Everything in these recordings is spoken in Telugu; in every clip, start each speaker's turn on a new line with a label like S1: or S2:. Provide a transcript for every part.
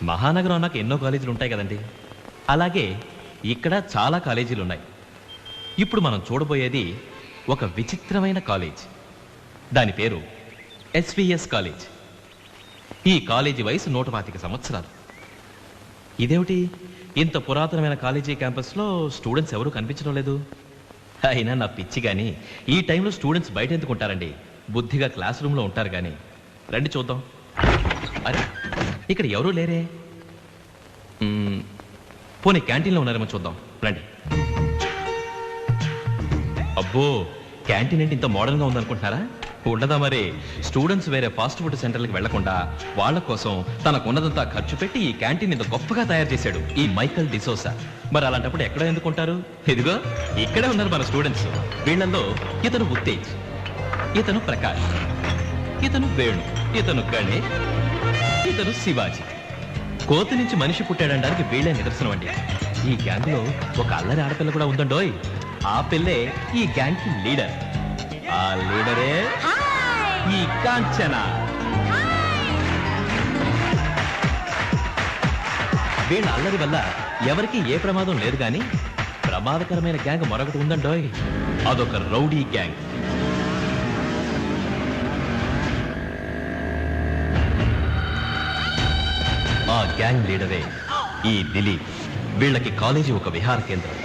S1: మహానగరం అన్నాక ఎన్నో కాలేజీలు ఉంటాయి కదండి. అలాగే ఇక్కడ చాలా కాలేజీలు ఉన్నాయి. ఇప్పుడు మనం చూడబోయేది ఒక విచిత్రమైన కాలేజ్. దాని పేరు ఎస్విఎస్ కాలేజ్. ఈ కాలేజీ వయసు 125 సంవత్సరాలు. ఇదేమిటి, ఇంత పురాతనమైన కాలేజీ క్యాంపస్లో స్టూడెంట్స్ ఎవరు కనిపించడం లేదు? అయినా నా పిచ్చి కానీ, ఈ టైంలో స్టూడెంట్స్ బయట ఎందుకుంటారండి? బుద్ధిగా క్లాస్ రూమ్లో ఉంటారు కానీ. రండి చూద్దాం. అరే, ఇక్కడ ఎవరూ లేరే. పోనీ క్యాంటీన్లో ఉన్నారేమో చూద్దాం, రండి. అబ్బో, క్యాంటీన్ ఏంటి ఇంత మోడర్న్గా ఉందనుకుంటున్నారా? ఉండదా మరి. స్టూడెంట్స్ వేరే ఫాస్ట్ ఫుడ్ సెంటర్లకు వెళ్లకుండా వాళ్ళ కోసం తనకున్నదంతా ఖర్చు పెట్టి ఈ క్యాంటీన్ ఇంత గొప్పగా తయారు చేశాడు ఈ మైకల్ డిసోసా. మరి అలాంటప్పుడు ఎక్కడ ఎందుకుంటారు? ఇదిగో ఇక్కడే ఉన్నారు మన స్టూడెంట్స్. వీళ్ళల్లో ఇతను ఉత్తేజ్, ఇతను ప్రకాష్, ఇతను వేణు, ఇతను గణేష్, ఇతను శివాజీ. కోతి నుంచి మనిషి పుట్టాడడానికి వీళ్ళే నిదర్శనం అండి. ఈ గ్యాంగ్ లో ఒక అల్లరి ఆడపిల్ల కూడా ఉందండోయ్. ఆ పిల్లే ఈ గ్యాంగ్ కి లీడర్. ఆ లీడరే ఈ కాంచన. వీళ్ళ అల్లరి వల్ల ఎవరికి ఏ ప్రమాదం లేదు కానీ ప్రమాదకరమైన గ్యాంగ్ మరొకటి ఉందండోయ్. అదొక రౌడీ గ్యాంగ్. ఆ గ్యాంగ్ లీడరే ఈ దిలీప్. వీళ్ళకి కాలేజీ ఒక విహార కేంద్రం.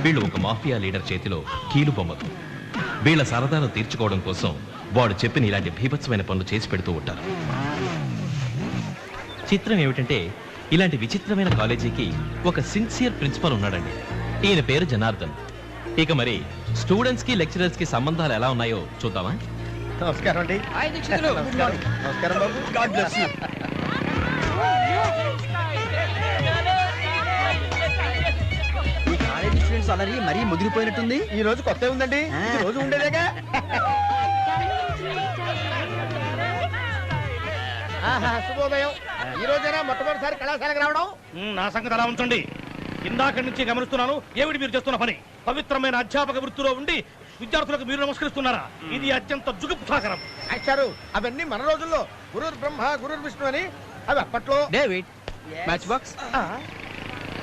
S1: వీళ్ళు ఒక మాఫియా లీడర్ చేతిలో కీలు బొమ్మలు. వీళ్ళ సరదాను తీర్చుకోవడం కోసం వాడు చెప్పిన ఇలాంటి భీభత్సమైన పనులు చేసి పెడుతూ ఉంటారు. చిత్రం ఏమిటంటే, ఇలాంటి విచిత్రమైన కాలేజీకి ఒక సిన్సియర్ ప్రిన్సిపల్ ఉన్నాడండి. ఈయన పేరు జనార్దన్. ఇక మరి స్టూడెంట్స్ కి లెక్చరర్స్ కి సంబంధాలు ఎలా ఉన్నాయో చూద్దామా?
S2: నమస్కారం అండి. నమస్కారం బాబు. God bless you. స్టూడెంట్స్ అలరి మరీ ముదిరిపోయినట్టుంది. ఈ రోజు కొత్త ఉందండి, ఈ రోజు ఉండేదేగా. శుభోదయం. ఈ రోజైనా మొట్టమొదటిసారి కళాశాలకు రావడం?
S3: నా సంగతి అలా ఉంచండి. ఇందాక నుంచి గమనిస్తున్నాను, ఏమిటి మీరు చేస్తున్న పని? పవిత్రమైన అధ్యాపక వృత్తిలో ఉండి విద్యార్థులకు మీరు నమస్కరిస్తున్నారా? ఇది అత్యంత జుగుప్సాకరం.
S2: అచ్చారు, అవన్నీ మన రోజుల్లో గురుర్ బ్రహ్మ గురుర్ విష్ణు అని, అవి అప్పట్లో.
S4: డేవిడ్, మ్యాచ్ బాక్స్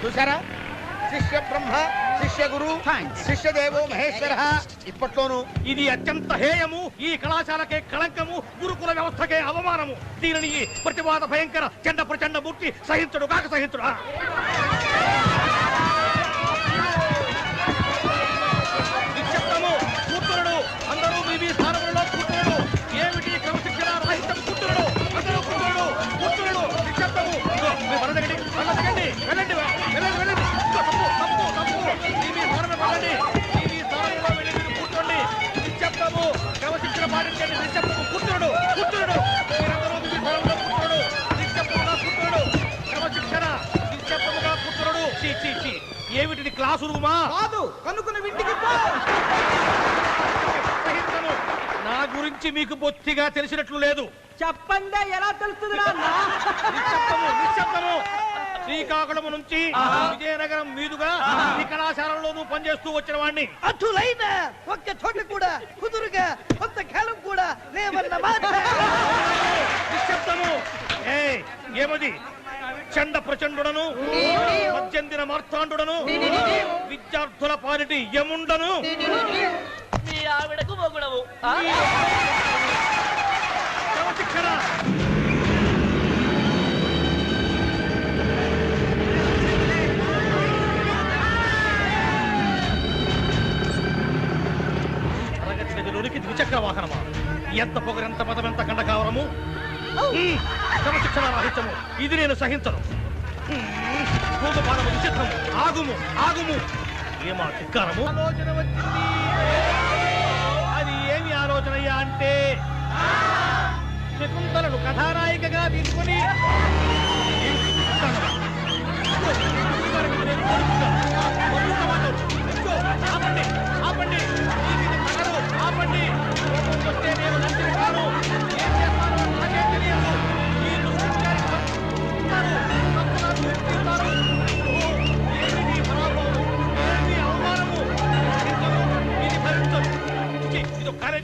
S2: చూసారా? శిష్య బ్రహ్మ శిష్య గురు శిష్య దేవో మహేశ్వర. ఇప్పట్లోను
S3: ఇది అత్యంత హేయము, ఈ కళాశాలకే కళంకము, గురుకుల వ్యవస్థకే అవమానము. దీనిని ఈ ప్రతివాద భయంకర చండ ప్రచండ మూర్తి సహించడు కాక సహించడు. నిశ్శబ్దము, కూర్చునుడు. అందరూ మీ స్థానంలో కూర్చునుడు. ఏమిటి క్రమశిక్షణ రాహిత్యం? కూర్చునుడు, అందరూ కూర్చునుడు, కూర్చునుడు. నిశ్శబ్దము. మీ వరదగండి, వరదగండి, వెళ్ళండి, వెళ్ళండి, వెళ్ళండి. క్రమశిక్షణ పాటించండి. నిశ్శబ్దము, కూర్చునుడు, కూర్చునుడు. మీరందరూ మీ స్థానంలో కూర్చునుడు. నిశ్శబ్దముగా కూర్చునుడు. క్రమశిక్షణ, నిశ్శబ్దముగా కూర్చునుడు. ఏమిటిది క్లాసు రూమా?
S2: కాదు, కనుక్కున్న ఇంటికి
S3: సహించను. నా గురించి మీకు బొత్తిగా తెలిసినట్లు లేదు.
S4: చెప్పండి, ఎలా తెలుస్తుంది?
S3: నిశ్శబ్దము, నిశ్శబ్దము. శ్రీకాకుళం నుంచి విజయనగరం మీదుగా ఈ కళాశాలలోనూ పనిచేస్తూ వచ్చిన వాడిని.
S4: అటులైన ఒక్క చోట కూడా కుదురుగా కొంతకాలం కూడా లేవన్న మాట.
S3: నిశ్శబ్దము. ఏమది? చండ ప్రచండుడను, మధ్యందిన మార్తాండుడను, విద్యార్థుల పాలిటి యముండను.
S5: మీ ఆవిడకు మొగుడవు.
S3: క్రమశిక్షణ. ద్విచక్ర వాహనమా? ఎంత పొగరెంత పదమెంత కండకావరము. క్రమశిక్షణ రాహిత్యము. ఇది నేను సహించను. భూగపాలము నిషిద్ధము. ఆగుము, ఆగుము. ఏమా ధిక్కారము? ఆలోచన వచ్చింది. అది ఏమి ఆలోచనయ్యా అంటే, శకుంతలను కథానాయికగా తీసుకుని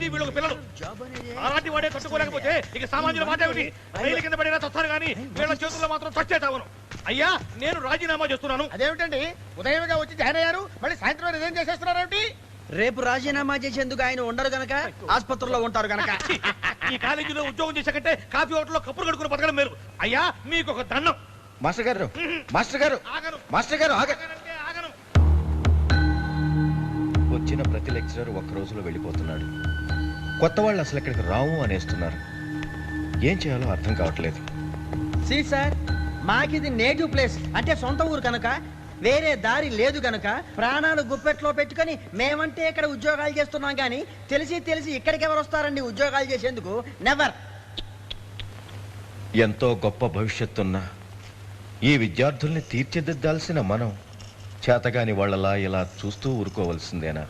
S3: ఇది వీళ్ళకి పిల్లలు అలాంటి వాడే కట్టుకోలేకపోతే ఇక సామాన్యుల మాట ఏమిటి? రైలు కింద పడినా చస్తారు కానీ వీళ్ళ చేతుల్లో మాత్రం చచ్చేటావును. అయ్యా నేను రాజీనామా చేస్తున్నాను.
S2: అదేమిటండి ఉదయంగా వచ్చి జాయిన్ అయ్యారు, మళ్ళీ సాయంత్రం రిజైన్ చేసేస్తున్నారేమిటి?
S4: రేపు రాజీనామా చేసేందుకు ఆయన ఉండరు గనక ఆసుపత్రిలో ఉంటారు గనక.
S3: ఈ కాలేజీలో ఉద్యోగం చేశాకంటే కాఫీ హోటల్లో కప్పులు కడుకుని బతకడం మేలు. అయ్యా మీకు ఒక దండం.
S2: మాస్టర్ గారు మాస్టర్ గారు
S3: ఆగను.
S2: మాస్టర్ గారు
S3: ఆగనంటే ఆగను.
S6: వచ్చిన ప్రతి లెక్చరర్ ఒక్క రోజులో వెళ్ళిపోతున్నాడు. కొత్త వాళ్ళు అసలు ఇక్కడికి రాము అనేస్తున్నారు. ఏం చేయాలో అర్థం కావట్లేదు.
S4: సి సార్, మాకిది నేటివ్ ప్లేస్ అంటే సొంత ఊరు కనుక వేరే దారి లేదు గనక ప్రాణాలు గుప్పెట్లో పెట్టుకొని మేమంటే ఇక్కడ ఉద్యోగాలు చేస్తున్నాం కానీ తెలిసి తెలిసి ఇక్కడికి ఎవరు వస్తారండి ఉద్యోగాలు చేసేందుకు? నెవర్.
S6: ఎంతో గొప్ప భవిష్యత్తున్న ఈ విద్యార్థుల్ని తీర్చిదిద్దాల్సిన మనం చేతగాని వాళ్ళలా ఇలా చూస్తూ ఊరుకోవలసిందేనా?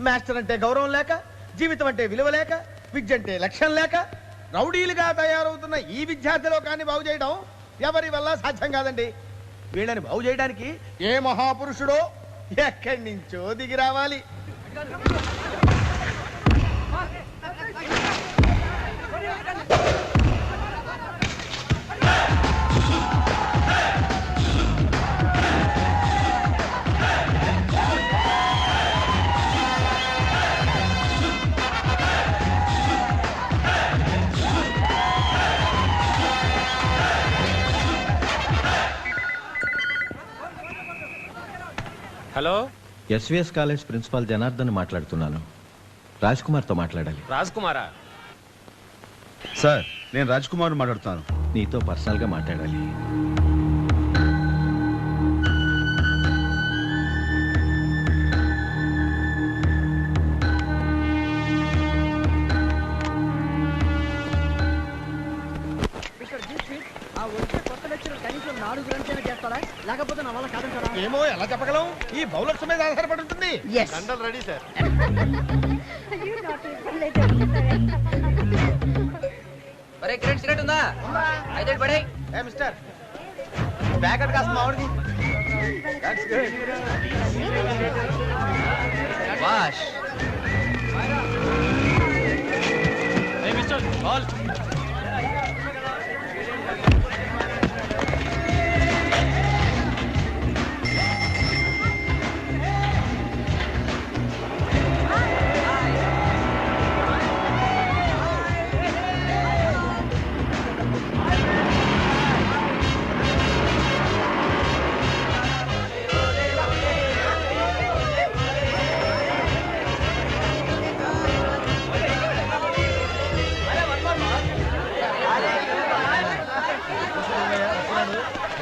S2: మాస్టర్ అంటే గౌరవం లేక, జీవితం అంటే విలువ లేక, విద్య అంటే లక్ష్యం లేక రౌడీలుగా తయారవుతున్న ఈ విద్యార్థి లోకాన్ని బాగు చేయడం ఎవరి వల్ల సాధ్యం కాదండి. వీళ్ళని బాగు చేయడానికి ఏ మహాపురుషుడో ఎక్కడి నుంచో దిగి రావాలి.
S7: Hello,
S6: SVS college principal Janardhan మాట్లాడుతున్నాను. రాజ్ కుమార్తో మాట్లాడాలి.
S7: రాజ్ కుమారా?
S8: సార్, నేను రాజ్ కుమార్ మాట్లాడుతాను.
S6: నీతో పర్సనల్గా మాట్లాడాలి.
S4: ఆ వచ్చే కొత్త లెక్చర్ కనీసం 4 గంటలైనా చేస్తారా? లేకపోతే నా వల్ల కాదంటారా?
S2: ఏమో ఎలా చెప్పగలం, ఈ బౌలర్స్ మీద ఆధారపడి ఉంటుంది.
S4: Yes.
S2: దండలు రెడీ సార్.
S5: ఒరే కిరణ్, సిగరెట్ ఉందా? అయితే పడే.
S2: ఏ మిస్టర్, ప్యాకెట్ కాస్త మామిడిది.
S5: వాష్.
S7: Mister ball.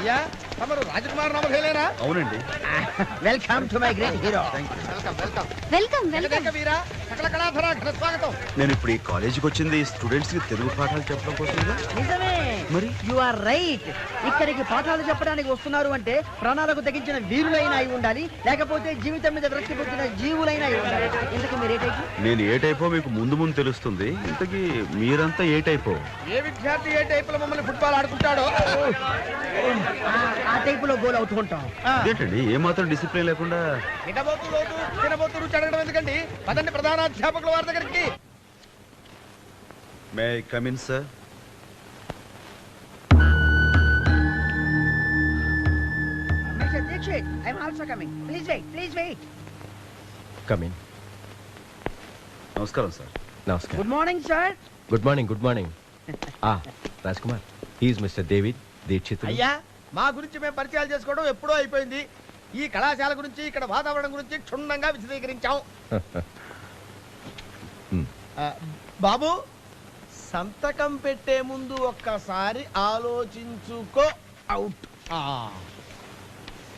S2: అయ్యా, తమరు రాజకుమార్ నమధేలేనా?
S8: అవునండి.
S4: Welcome to my great hero.
S9: Welcome welcome.
S2: వీరా సకల కళాధర ఘన స్వాగతం.
S8: నేను ఇప్పుడు ఈ కాలేజీకి వచ్చింది స్టూడెంట్స్ కి తెలుగు పాఠాలు చెప్పడం కోసం.
S4: నిజమే,
S8: మరి?
S4: You are right. ఇక్కడికి పాఠాలు చెప్పడానికి వస్తున్నారు అంటే ప్రాణాలకు తెగించిన వీరులైనా అయి ఉండాలి, లేకపోతే జీవితం మీద విరక్తి పుట్టిన జీవులైనా అయి ఉండాలి. ఇంతకీ మీరు ఏ టైపు?
S8: నేను ఏ టైపో మీకు ముందు ముందు తెలుస్తుంది. ఇంతకీ మీరంతా ఏ టైపో?
S2: ఏ విద్యార్థి ఏ టైపులో మమ్మల్ని ఫుట్బాల్ ఆడుకుంటాడో
S4: ఆ టైప్ లో గోల్ అవుతుంటాం.
S8: ఏంటండి ఏ మాత్రం డిసిప్లిన్ లేకుండా?
S2: తినబోతు లోతు తినబోతు రుచి అడగడం ఎందుకండి? పదండి ప్రధానాధ్యాపకుల వారి దగ్గరికి.
S8: May I come in sir?
S4: Mr. Dixit, I'm also coming. Please wait, please wait.
S6: Come in.
S8: నమస్కారం సార్.
S6: నమస్కారం.
S4: Good morning, sir.
S6: Good morning. Good morning. Raj Kumar, he's mister David Dikshit.
S2: అయ్యా, మా గురించి మేము పరిచయాలు చేసుకోవడం ఎప్పుడో అయిపోయింది. ఈ కళాశాల గురించి, ఇక్కడ వాతావరణం గురించి క్షుణ్ణంగా విశదీకరించాం. బాబు, సంతకం పెట్టే ముందు ఒక్కసారి ఆలోచించుకో. అవుట్.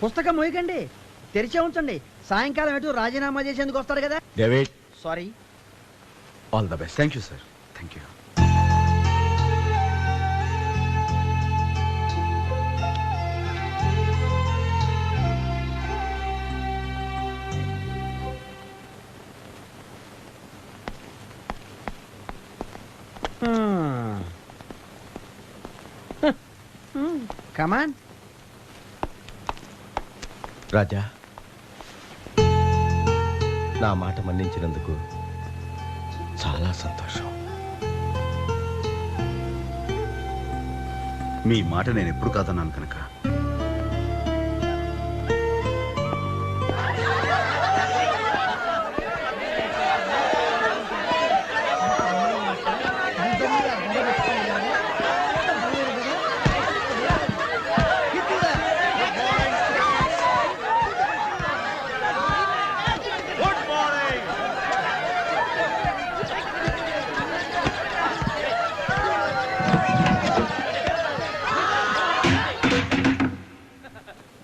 S4: పుస్తకం మోయకండి, తెరిచే ఉంచండి. సాయంకాలం ఎటు రాజీనామా చేసేందుకు వస్తారు కదా.
S6: David,
S4: sorry.
S6: All the best.
S8: Thank you sir. Thank you.
S4: Come on.
S6: Raja, నా మాట మన్నించినందుకు చాలా సంతోషం.
S8: మీ మాట నేను ఎప్పుడు కాదన్నాను కనుక.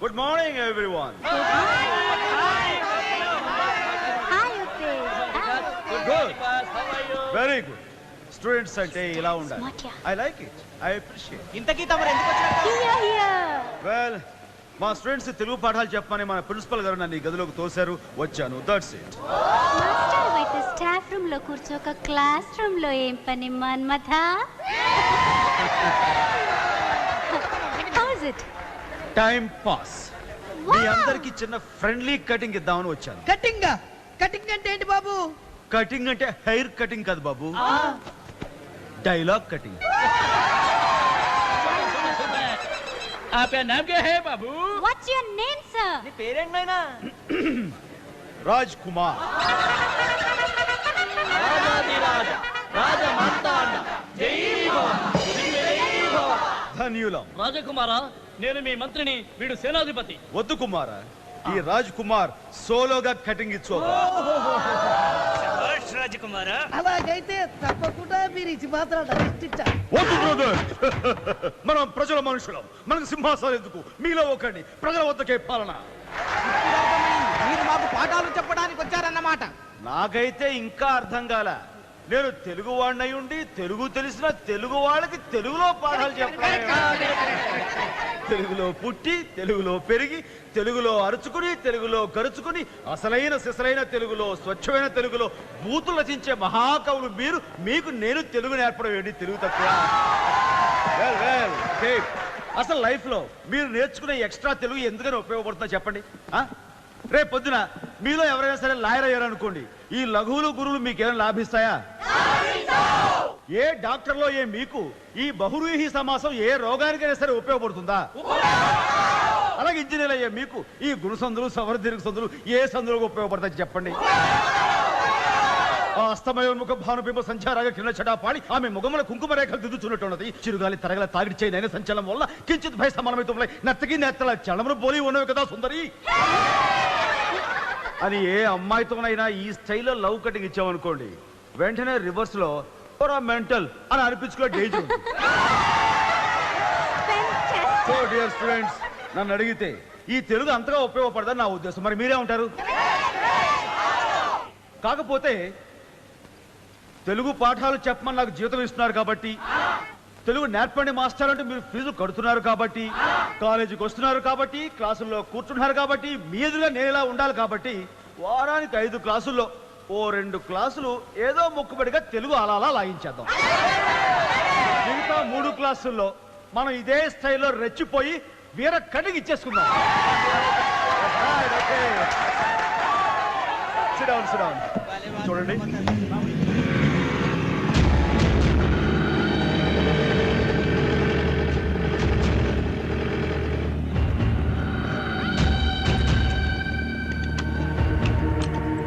S3: Good morning, everyone. Good. Very good. Students ante ila undali. I like it. I appreciate.
S4: ఇంతకీ తమరు ఎందుకు వచ్చారు?
S3: Well, మా స్టూడెంట్స్ తెలుగు పాఠాలు చెప్పమని మన ప్రిన్సిపల్ గారు నన్ను ఈ గదిలోకి తోశారు, వచ్చాను. That's it.
S9: మాస్టర్ అయితే స్టాఫ్ రూమ్ లో కూర్చోక క్లాస్ రూమ్ లో ఏం పని Manmatha? How's it?
S3: Time pass. మీ అందరికి చిన్న ఫ్రెండ్లీ కటింగ్ ఇద్దామని వచ్చాను.
S4: కటింగ్ కటింగ్ అంటే ఏంటి బాబు?
S3: కటింగ్ అంటే హెయిర్ కటింగ్ కాదు బాబు, డైలాగ్ కటింగ్.
S7: आपका नाम क्या है बाबू?
S9: What's your name, sir?
S4: నీ పేరేంటైనా?
S3: రాజ్ కుమార్. ధన్యులం.
S7: రాజకుమారా, నేను మీ మంత్రిని, వీడు సేనాధిపతి.
S3: వద్దు కుమారా, ఈ రాజ్ కుమార్ సోలోగా కటింగ్ ఇచ్చు.
S7: రాజకుమారా,
S4: అలాగైతే తప్పకుండా మీరు ఇచ్చి మాత్రం
S3: వద్దు బ్రదర్. మనం ప్రజల మనుషులం, మనకు సింహాసనం ఎందుకు? మీలో ఒకటి ప్రజల వద్దకే పాలన.
S4: మీరు మాకు పాఠాలు చెప్పడానికి వచ్చారన్నమాట.
S3: నాకైతే ఇంకా అర్థం కాల. నేను తెలుగు వాడినై ఉండి తెలుగు తెలిసిన తెలుగు వాళ్ళకి తెలుగులో పాఠాలు చెప్పాలి. తెలుగులో పుట్టి తెలుగులో పెరిగి తెలుగులో అరుచుకుని తెలుగులో గరుచుకుని అసలైన సిసలైన తెలుగులో స్వచ్ఛమైన తెలుగులో బూతులు రచించే మహాకవులు మీరు, మీకు నేను తెలుగు నేర్పడం ఏంటి? తెలుగు తక్కువ? అసలు లైఫ్ లో మీరు నేర్చుకునే ఎక్స్ట్రా తెలుగు ఎందుకని ఉపయోగపడుతుందో చెప్పండి. రేపు పొద్దున మీలో ఎవరైనా సరే లాయర్ అయ్యారనుకోండి, ఈ లఘువులు గురువులు మీకేమైనా లాభిస్తాయా? ఏ డాక్టర్లో ఏ మీకు ఈ బహువ్రీహి సమాసం ఏ రోగానికైనా సరే ఉపయోగపడుతుందా? అలాగే ఇంజనీర్ అయ్యే మీకు ఈ గుణసందులు సవర్దీర్ఘ సందులు ఏ సందులకు ఉపయోగపడతాయి చెప్పండి. ఆ అస్తమయోన్ముఖ భానుబింబ సంచారాగా కిరణ చటాపాడి ఆమె ముఖముల కుంకుమ రేఖలు దిద్దుచున్నట్టున్నది. చిరుగాలి తరగల తాగిడి చేయనైన సంచలనం వల్ల కించిత్ భయ సమానమైతే నత్తకి నేత్తల చలమును పోలి ఉన్నవి కదా సుందరి అని ఏ అమ్మాయితోనైనా ఈ స్టైల్లో లవ్ కటింగ్ ఇచ్చామనుకోండి, వెంటనే రివర్స్ లో మెంటల్ అని అనిపించుకునే డేంజర్ ఉంది. సో డియర్ స్టూడెంట్స్, నన్ను అడిగితే ఈ తెలుగు అంతగా ఉపయోగపడదని నా ఉద్దేశం. మరి మీరే ఉంటారు? కాకపోతే తెలుగు పాఠాలు చెప్పమని నాకు జీతం ఇస్తున్నారు కాబట్టి, తెలుగు నేర్పండి మాస్టర్ అంటే మీరు ఫీజులు కడుతున్నారు కాబట్టి, కాలేజీకి వస్తున్నారు కాబట్టి, క్లాసుల్లో కూర్చుంటున్నారు కాబట్టి, మీ ఎదురుగా నేను ఇలా ఉండాలి కాబట్టి, వారానికి 5 క్లాసుల్లో ఓ 2 క్లాసులు ఏదో మొక్కుబడిగా తెలుగు అలా లాగించేద్దాం. మిగతా 3 క్లాసుల్లో మనం ఇదే స్టైల్లో రెచ్చిపోయి వీర కటింగ్ ఇచ్చేసుకుందాం. చూడండి,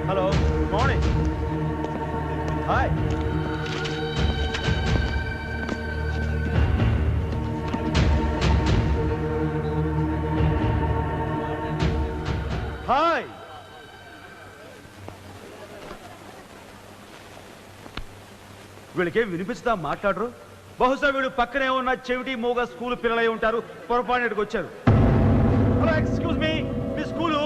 S3: హలో, మార్నింగ్, హాయ్. హాయ్. వీళ్ళకేం వినిపిస్తా మాట్లాడరు? బహుశా వీళ్ళు పక్కనే ఉన్న చెవిటి మూగ స్కూల్ పిల్లలై ఉంటారు. పొరపాటుకి వచ్చారు. హలో, ఎక్స్క్యూజ్ మీ, మీ స్కూలు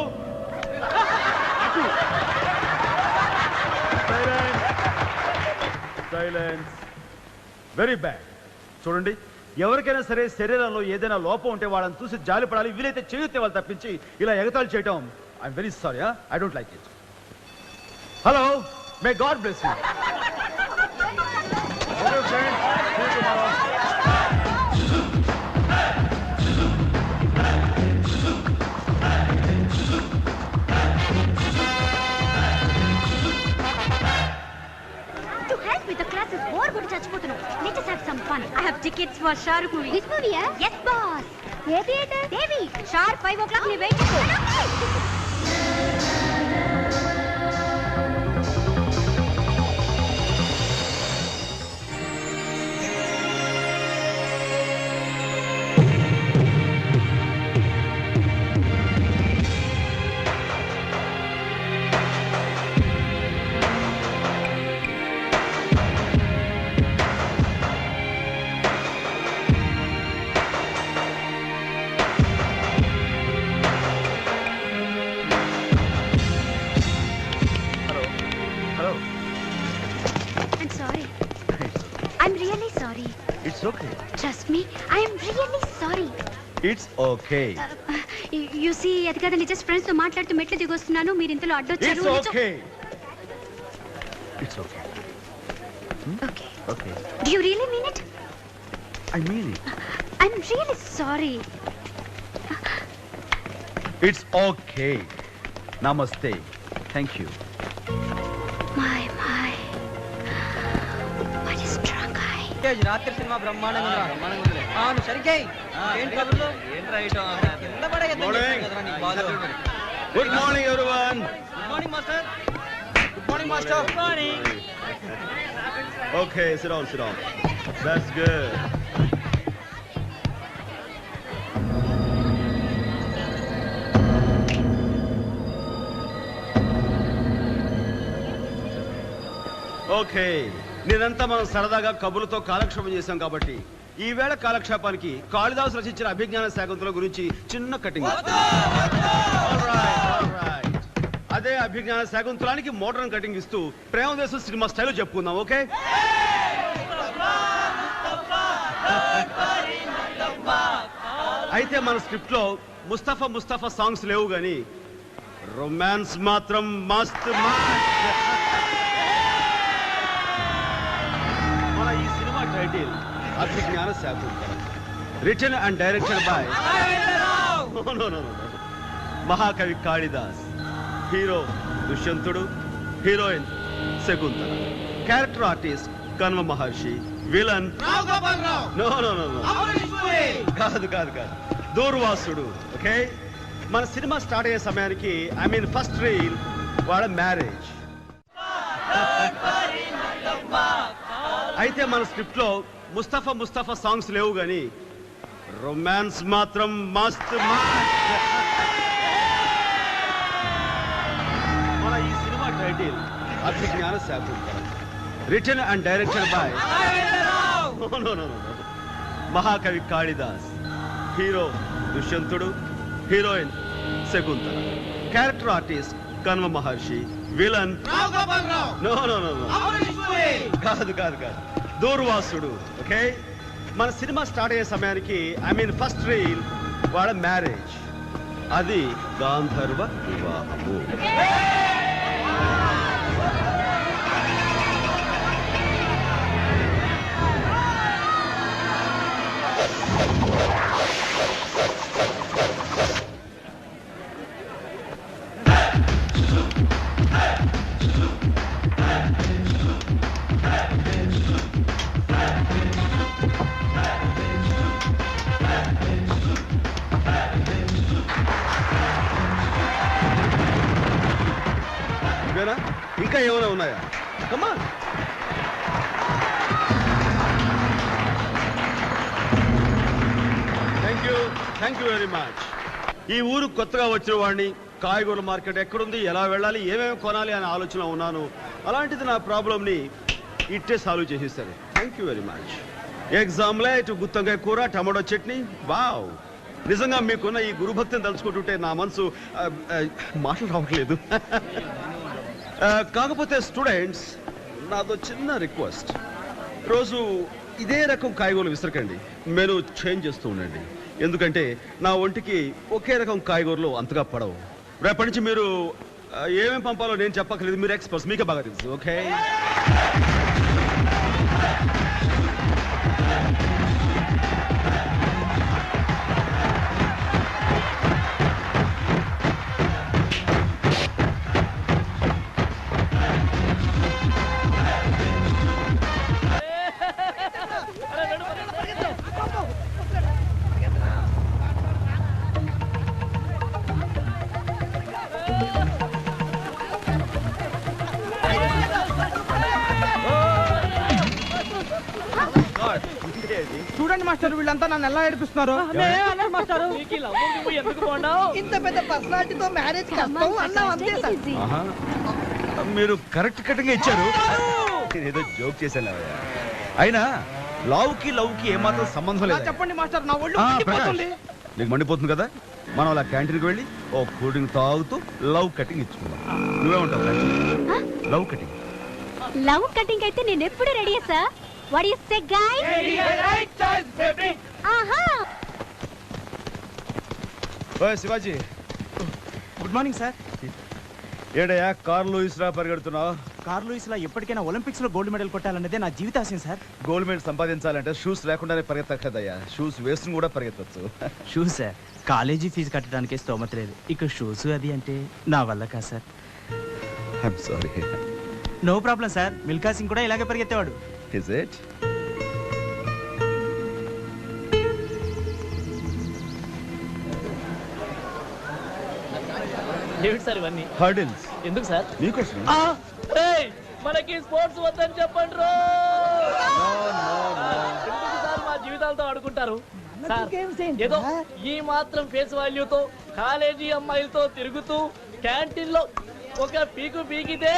S3: సైలెన్స్. Very bad. చూడండి, ఎవరికైనా సరే శరీరంలో ఏదైనా లోపం ఉంటే వాళ్ళని చూసి జాలి పడాలి, వీలైతే చేయుతే వాళ్ళు తప్పించి ఇలా ఎగతాళి చేయటం I'm very sorry. I don't like it. Hello, may God bless you.
S9: tickets for Shahrukh movie. Which movie? Yes, boss. A theatre? Devi. Sharp 5 o'clock ని వెయిట్ చేయి.
S2: Trust me, I am really sorry. It's okay.
S9: You see, అది కదండి జస్ట్ ఫ్రెండ్స్ తో మాట్లాడుతూ మెట్లు దిగొస్తున్నాను మీరు ఇంతలో అడ్డొచ్చారు.
S2: It's okay. It's okay.
S9: Okay.
S2: Okay.
S9: Do you really mean it?
S2: I mean it.
S9: I'm really sorry.
S2: It's okay. Namaste. Thank you.
S9: My. What is drunk eye?
S4: రాత్రి సినిమా బ్రహ్మాండంగా ఉంది. అవును సరిగ్గా ఏంటి కబుర్లు?
S2: ఏంట్రా ఐటమ్?
S4: కింద పడే ఎత్తు కదరా నీ బాధ.
S2: Good morning everyone.
S4: Good morning master. Good morning master. Good morning.
S2: Okay, sit down. That's good. Okay నేనంతా మనం సరదాగా కబుర్లతో కాలక్షేపం చేశాం కాబట్టి ఈవేళ కాలక్షేపానికి కాళిదాసు రచించిన అభిజ్ఞాన శాకుంతలం గురించి చిన్న కటింగ్. అదే అభిజ్ఞాన శాకుంతలానికి మోడర్న్ కటింగ్ ఇస్తూ ప్రేమదేశం సినిమా స్టైల్ చెప్పుకుందాం. ఓకే అయితే మన స్క్రిప్ట్ లో ముస్తఫా సాంగ్స్ లేవు గాని రొమాన్స్ మాత్రం మస్త్ ఈ cinema title Abhijnana Shakuntalam, written and directed by మహాకవి కాళిదాస్. హీరో దుష్యంతుడు, heroine Shakuntala, character artist Kanva మహర్షి, విలన్ కాదు దూర్వాసుడు. ఓకే మన సినిమా స్టార్ట్ అయ్యే సమయానికి ఫస్ట్ రీల్ వాళ్ళ మ్యారేజ్. అయితే మన స్క్రిప్ట్ లో ముస్తఫా సాంగ్స్ లేవు గాని రొమాన్స్ మాత్రం మస్త్ మన ఈ cinema title Abhijnana Shakuntalam, written and directed by మహాకవి కాళిదాస్. హీరో దుష్యంతుడు, heroine Shakuntala, character artist Kanva మహర్షి, విలన్ కాదు దూర్వాసుడు. ఓకే మన సినిమా స్టార్ట్ అయ్యే సమయానికి ఫస్ట్ రీల్ వాళ్ళ మ్యారేజ్. అది గాంధర్వ వివాహము. ఇంకా ఏమైనా ఉన్నాయా? కమా థ్యాంక్ యూ వెరీ మచ్. ఈ ఊరు కొత్తగా వచ్చిన వాడిని, కాయగూరల మార్కెట్ ఎక్కడుంది, ఎలా వెళ్ళాలి, ఏమేమి కొనాలి అనే ఆలోచన ఉన్నాను. అలాంటిది నా ప్రాబ్లంని ఇట్టే సాల్వ్ చేసేస్తారు. Thank you very much. Egg omelette, గుత్తంకాయ కూర, టమాటో చట్నీ. వావ్ నిజంగా మీకున్న ఈ గురుభక్తిని తలుచుకుంటుంటే నా మనసు మాటలు రావట్లేదు. కాకపోతే స్టూడెంట్స్ నాదో చిన్న రిక్వెస్ట్, రోజు ఇదే రకం కాయగూరలు విసరకండి, మెను చేంజ్ చేస్తూ ఉండండి. ఎందుకంటే నా ఒంటికి ఒకే రకం కాయగూరలు అంతగా పడవు. రేపటి నుంచి మీరు ఏమేమి పంపాలో నేను చెప్పక్కర్లేదు, మీరు ఎక్స్పర్ట్స్, మీకే బాగా తెలుసు. ఓకే ఏంటి చూడండి మాస్టర్, వీళ్ళంతా నన్ను ఎలా ఏడిపిస్తున్నారు.
S4: ఇంత పెద్ద పర్సనాలిటీతో మ్యారేజ్ కష్టం అన్నావు అంతే సార్.
S3: మీరు కరెక్ట్ కటింగ్ ఇచ్చారు. ఏదో జోక్ చేశాను. అయినా లవ్కి ఏమాత్రం సంబంధం లేదు.
S2: చెప్పండి మాస్టర్, నా ఒళ్ళు మండిపోతుంది.
S3: నీకు మండిపోతుంది కదా, మనం అలా క్యాంటీన్కి వెళ్ళి ఓ కూల్ డ్రింక్ తాగుతూ లవ్ కటింగ్ ఇచ్చుకుందాం. నువ్వేమంటావు? లవ్ కటింగ్
S9: అయితే నేను ఎప్పుడు ready sir. What you say guys? ఆహా.
S3: ఓయ్ శివాజీ,
S2: గుడ్ మార్నింగ్ సార్.
S3: ఏడయ్యా కార్ లూయిస్ రా పరిగెడుతున్నావు?
S2: కార్ లూయిస్ లా ఎప్పటికైనా ఒలింపిక్స్ లో గోల్డ్ మెడల్ కొట్టాలన్నదే నా జీవితాశయం సార్.
S3: గోల్డ్ మెడల్ సంపాదించాలంటే షూస్ లేకుండానే పరిగెత్తక్కదయ్యా. షూస్ వేసుకుని కూడా పరిగెత్తచ్చు.
S2: షూస్ సార్, కాలేజీ ఫీజు కట్టడానికి స్తోమత లేదు. ఇక షూస్ అది అంటే నా వల్ల కాదు sir.
S3: I'm sorry.
S2: No problem sir, Milkha Singh కూడా ఇలాగే పరిగెత్తేవాడు.
S3: Is it?
S7: సార్ ఇవన్నీ
S3: హర్డిల్స్
S7: ఎందుకు సార్?
S3: మీకోసం.
S7: మనకి స్పోర్ట్స్ వద్దని చెప్పండి. ఎందుకు సార్ మా జీవితాలతో ఆడుకుంటారు సార్? ఏదో ఈ మాత్రం ఫేస్ వాల్యూతో కాలేజీ అమ్మాయిలతో తిరుగుతూ క్యాంటీన్ లో ఒక పీకు పీకితే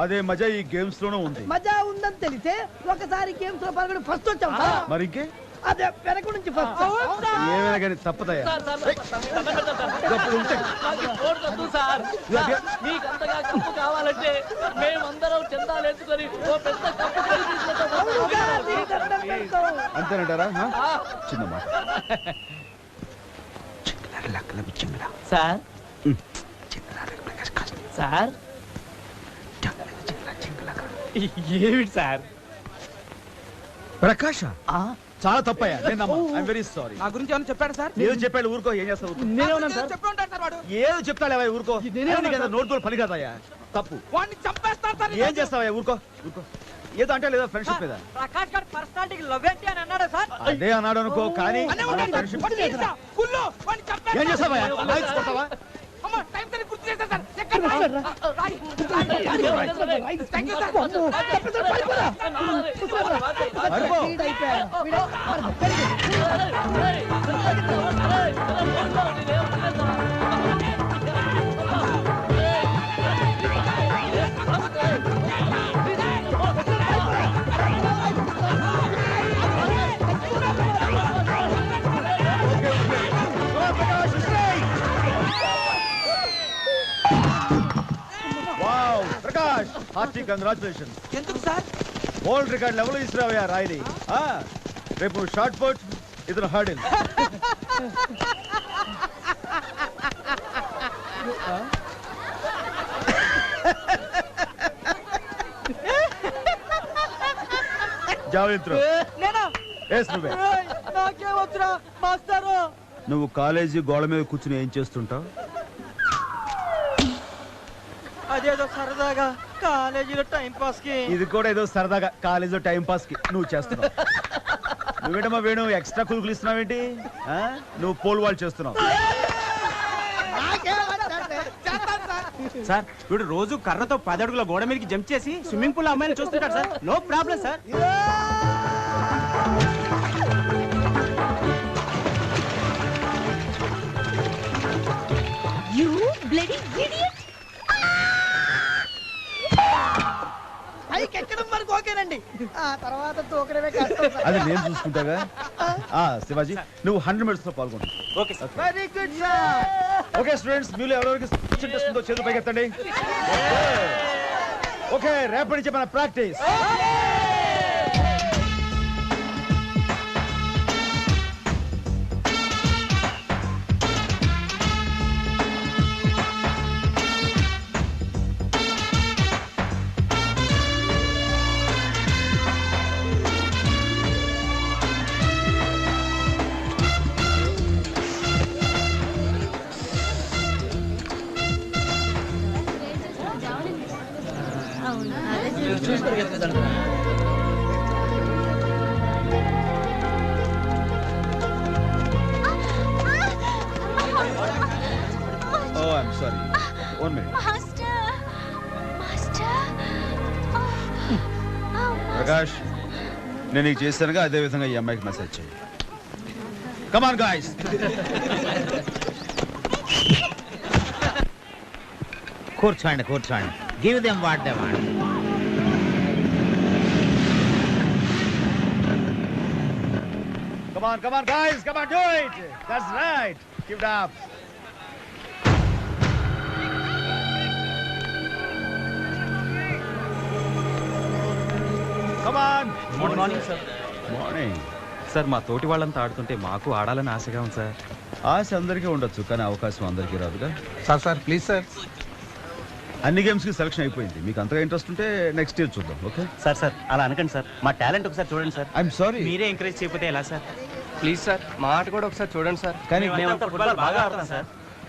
S3: అదే మజా ఈ గేమ్స్ లోనూ ఉంది.
S4: మజా ఉందని తెలిస్తే ఒకసారి గేమ్స్ లో పాల్గొని ఫస్ట్ వచ్చాం.
S3: మరి ఇంకే
S4: అదే వెనక నుంచి ఫస్ట్.
S3: ఏమైనా కానీ తప్పదయ్యా.
S7: మీకు అంతగా కప్పు కావాలంటే మేమందరం చందాలు వేసుకొని ఓ పెద్ద కప్పు
S3: అంతేనంటారా? చిన్న మాట
S7: సార్. సార్ ఏమిటి సార్?
S3: ప్రకాష్ చాలా తప్పయ్యా. I'm very sorry.
S2: నా గురించి ఏమైనా చెప్పాడు సార్?
S3: ఏదో చెప్పాడు, ఊరుకో. ఏం చేస్తావు? ఏదో చెప్తాడు, ఊరుకో. నోట్తో పని కాదయ్యా, తప్పు.
S2: వాడిని చంపేస్తాను సార్.
S3: ఏం చేస్తావయ్యా? ఊరుకో ఊరుకో. ఏదో అంటే లేదా ఫ్రెండ్షిప్ మీద.
S4: ప్రకాష్ గారి పర్సనాలిటీకి లవ్ ఏంటి అని అన్నాడు సార్.
S3: అదే అన్నాడు అనుకో, కానీ ఏం చేస్తావయ్యా? కొడతావా? Prakash, hearty congratulations.
S2: ఎందుకు సార్?
S3: వరల్డ్ రికార్డ్ లెవెల్ ఇస్తున్నావయ్యా రాయిని. రేపు షార్ట్ పుట్, ఇతను హర్డిల్. Javelin throw. నువ్వే. నువ్వు కాలేజీ గోడ మీద కూర్చుని ఏం చేస్తుంటావు?
S4: అదేదో సరదాగా కాలేజీలో టైం పాస్ కి.
S3: ఇది కూడా ఏదో సరదాగా కాలేజీలో టైం పాస్ కి నువ్వు చేస్తున్నావు. నువ్వేటమ్మా వేణు ఎక్స్ట్రా కులుకులు ఇస్తున్నావేంటి? నువ్వు పోల్ వాల్ చేస్తున్నావు.
S2: సార్ వీడు రోజు కర్రతో 10 అడుగుల గోడ మీదకి జంప్ చేసి స్విమ్మింగ్ పూల్ అమ్మాయిని చూస్తుంటాడు sir. No problem sir.
S9: You bloody idiot!
S4: పైకి ఎక్కడం వరకు ఓకేనండి, ఆ తర్వాత తోకడమే కష్టం.
S3: అది నేను చూసుకుంటాగా. శివాజీ, నువ్వు 100 మీటర్స్ లో పాల్గొంటావు.
S2: Okay sir.
S4: Very good sir.
S3: Okay students, మీలో ఎవరెవరికి ఇంట్రెస్ట్ ఉందో చేతులు పైకెత్తండి. ఓకే, రేపటి నుంచి మన practice. Oh, I'm sorry. 1 minute.
S9: Master.
S3: Prakash, నేను నీకు చేశానుగా అదే విధంగా ఈ అమ్మాయికి మెసేజ్ చేయి. Come on guys.
S10: కూర్చోండి కూర్చోండి. Give them what they want.
S3: Come on guys, come on, do it. That's right. Keep it up. Come on.
S11: Good morning sir.
S3: Morning.
S11: Sir మా తోటి వాళ్ళంతా ఆడుతుంటే మాకు ఆడాలని ఆశగా ఉంది సార్.
S3: ఆశ అందరికీ ఉండొచ్చు కానీ అవకాశం అందరికీ రాదుగా.
S11: Sir please sir.
S3: అన్ని గేమ్స్కి సెలక్షన్ అయిపోయింది. మీకు అంతగా ఇంట్రెస్ట్ ఉంటే నెక్స్ట్ ఇయర్ చూద్దాం. ఓకే
S11: సార్ అలా అనకండి సార్. మా టాలెంట్ ఒకసారి చూడండి సార్.
S3: I'm sorry.
S11: మీరే ఎంకరేజ్ చేయకపోతే ఎలా సార్?
S7: ప్లీజ్ సార్ మా ఆట కూడా ఒకసారి చూడండి సార్.
S3: కానీ
S11: మేము ఫుట్బాల్ బాగా ఆడతాం సార్.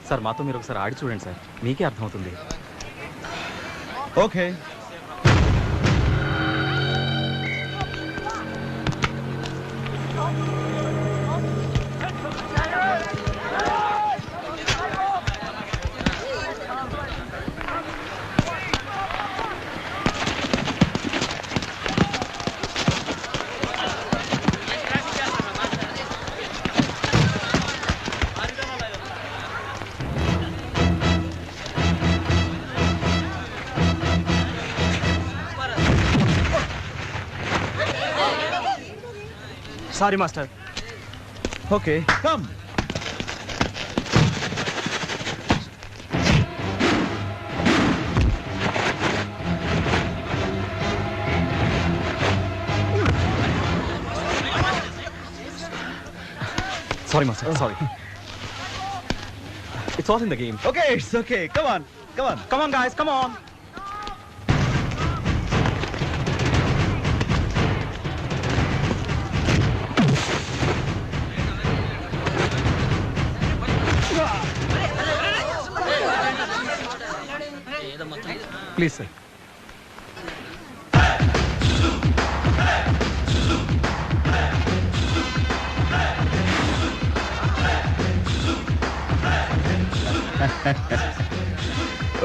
S11: సార్ మాతో మీరు ఒకసారి ఆడి చూడండి సార్, మీకే అర్థమవుతుంది.
S3: Okay.
S11: Sorry master.
S3: Okay come.
S11: Sorry master, sorry. It's all in the game.
S3: Okay it's okay. Come on come on
S11: come on guys, come on. Please sir.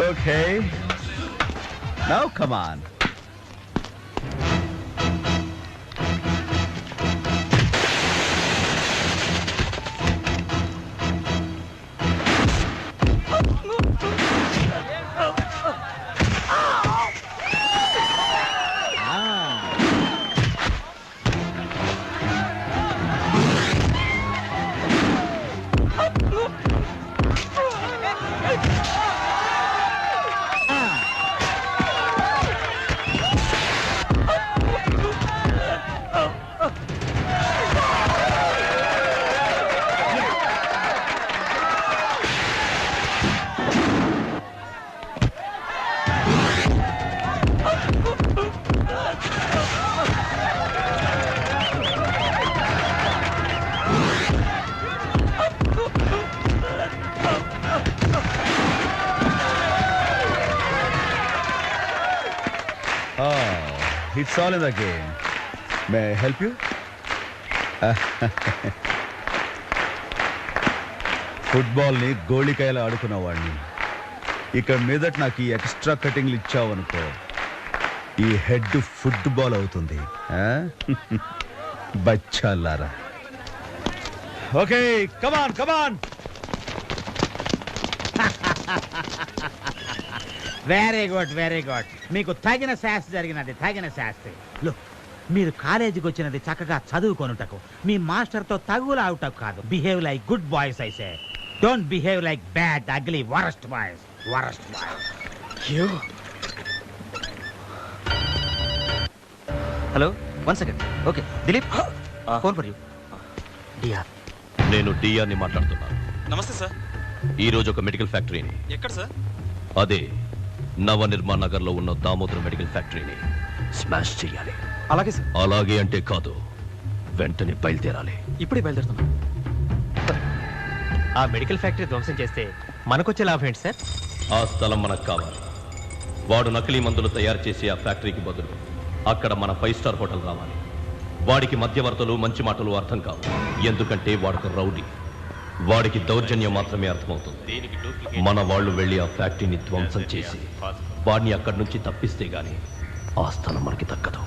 S3: Okay. Now come on. It's all in the game. May I help you? ఫుట్బాల్ని గోళికాయలు ఆడుకున్నవాడిని. ఇక మీదట నాకు ఈ ఎక్స్ట్రా కటింగ్లు ఇచ్చావనుకో, ఈ హెడ్ ఫుట్బాల్ అవుతుంది. బచ్చాలారా. Okay come on come on.
S10: Very good very good. మీకు తగిన శాస్త్రి జరిగినది, తగిన శాస్త్రి. లుక్, మీరు కాలేజీకి వచ్చినది చక్కగా చదువుకొనుటకు, మీ మాస్టర్తో తగులు ఆవుటకు కాదు. బిహేవ్ లైక్ గుడ్ బాయ్స్ అయితే. Don't behave like bad ugly worst boys. Worst boys.
S11: Hello, 1 second. Okay Dilip, phone for you. DR.
S1: నేను డిఆర్ని మాట్లాడుతున్నాను.
S11: నమస్తే సార్.
S1: ఈ రోజు ఒక మెడికల్ ఫ్యాక్టరీని,
S11: ఎక్కడ సార్?
S1: అదే నవనిర్మాణ్ నగర్ లో ఉన్న దామోదర్ మెడికల్ ఫ్యాక్టరీని స్మాష్ చేయాలి.
S11: అలాగే సార్.
S1: అలాగే అంటే కాదు, వెంటనే బయలుదేరాలి.
S11: ఇప్పుడే బయలుదేరుతున్నాం.
S12: ఆ మెడికల్ ఫ్యాక్టరీ ధ్వంసం చేస్తే మనకొచ్చే లాభం ఏంటి సార్?
S1: ఆ స్థలం మనకు కావాలి. వాడు నకిలీ మందులు తయారు చేసి ఆ ఫ్యాక్టరీకి బదులు అక్కడ మన 5 స్టార్ హోటల్ రావాలి. వాడికి మధ్యవర్తులు మంచి మాటలు అర్థం కావు, ఎందుకంటే వాడికి రౌడీ. వాడికి దౌర్జన్యం మాత్రమే అర్థమవుతుంది. మన వాళ్ళు వెళ్ళి ఆ ఫ్యాక్టరీని ధ్వంసం చేసి వాడిని అక్కడి నుంచి తప్పిస్తే గాని ఆ స్థలం మనకి దక్కదు.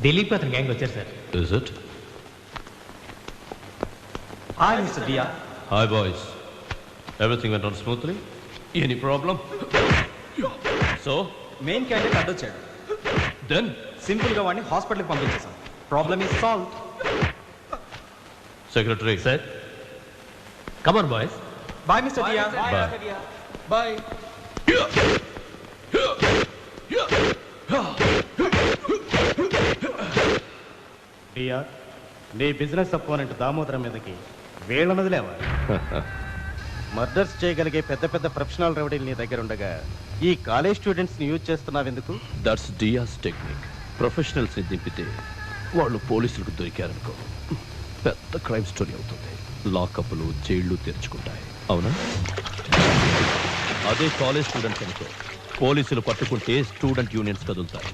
S12: దిలీప్ అతని గ్యాంగ్ వచ్చారు sir.
S1: Is it?
S11: Hi mister డియా.
S1: Hi boys. Everything went on smoothly? Any problem? So?
S11: Main candidate అడ్డొచ్చాడు.
S1: Then?
S11: సింపుల్ గా వాడిని హాస్పిటల్కి పంపించేశాం. Problem is solve.
S1: Secretary.
S12: Sir. Come on boys.
S11: Bye mister డియా.
S2: బాయ్.
S13: డియా, నీ బిజినెస్ అపోనెంట్ దామోదరం మీదకి వేళ్ళనది లేవా? మర్డర్స్ చేయగలిగే పెద్ద పెద్ద ప్రొఫెషనల్ రౌడీలు నీ దగ్గర ఉండగా ఈ కాలేజ్ స్టూడెంట్స్ ని యూజ్ చేస్తున్నావు ఎందుకు?
S3: That's Dias technique. ప్రొఫెషనల్స్ ని దింపితే వాళ్ళు పోలీసులకు దొరికారనుకో పెద్ద క్రైమ్ స్టోరీ అవుతుంది. లాకప్లు జైళ్లు తెరుచుకుంటాయి. అవునా? అదే కాలేజ్ స్టూడెంట్స్ అనుకో పోలీసులు పట్టుకుంటే స్టూడెంట్ యూనియన్స్ కదులుతాయి,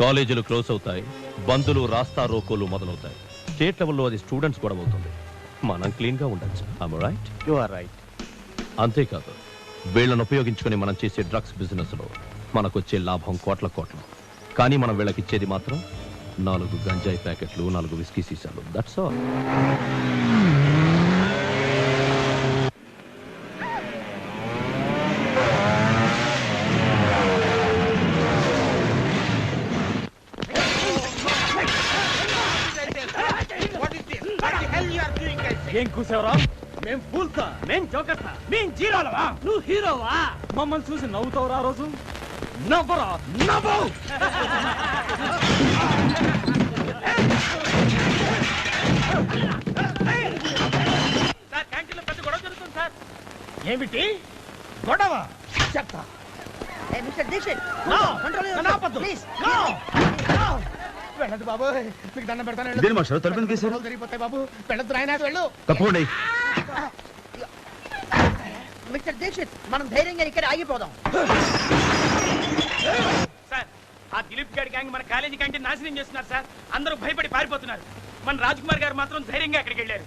S3: కాలేజీలు క్లోజ్ అవుతాయి, బందులు రాస్తా రోకోలు మొదలవుతాయి. స్టేట్ లెవెల్లో అది స్టూడెంట్స్ గొడవ అవుతుంది. మనం క్లీన్ గా ఉండొచ్చు. I'm right?
S13: You are right.
S3: అంతేకాదు వీళ్ళను ఉపయోగించుకుని మనం చేసే డ్రగ్స్ బిజినెస్ లో మనకొచ్చే లాభం కోట్ల కోట్లు. కానీ మనం వీళ్ళకి ఇచ్చేది మాత్రం 4 గంజాయి ప్యాకెట్లు, 4 విస్కీ సీసాలు. That's all.
S7: ఏం కూసావరా? మేం ఫూల్సా, మేం జోకర్సా, మేం జీరోలవా? నువ్వు హీరోవా? మమ్మల్ని చూసి నవ్వుతావురా రోజు? నవ్వరా, నవ్వు! సార్ క్యాంటీన్లో పెద్ద గొడవ జరుగుతుంది సార్. ఏమిటి గొడవ? చెప్తా.
S4: Mister Dixit,
S2: No!
S4: కంట్రోల్
S2: నన్ను ఆపొద్దు.
S4: ప్లీజ్.
S2: No! వెళ్ళదు బాబు, మీకు దండం పెడతాను.
S6: దేని మాస్టర్ తలుపుని తీశారు?
S2: జరిగిపోతాయి బాబు, వెళ్ళొద్దు నాయన, వెళ్ళు.
S6: తప్పకుండా.
S4: మిస్టర్ దీక్షిత్, మనం ధైర్యంగా ఇక్కడ ఆగిపోదాం.
S7: సార్ ఆ దిలీప్ గారి గ్యాంగ్ మన కాలేజీ క్యాంటీన్ నాశనం చేస్తున్నారు సార్. అందరూ భయపడి పారిపోతున్నారు. మన రాజ్ కుమార్ గారు మాత్రం ధైర్యంగా అక్కడికి వెళ్ళారు.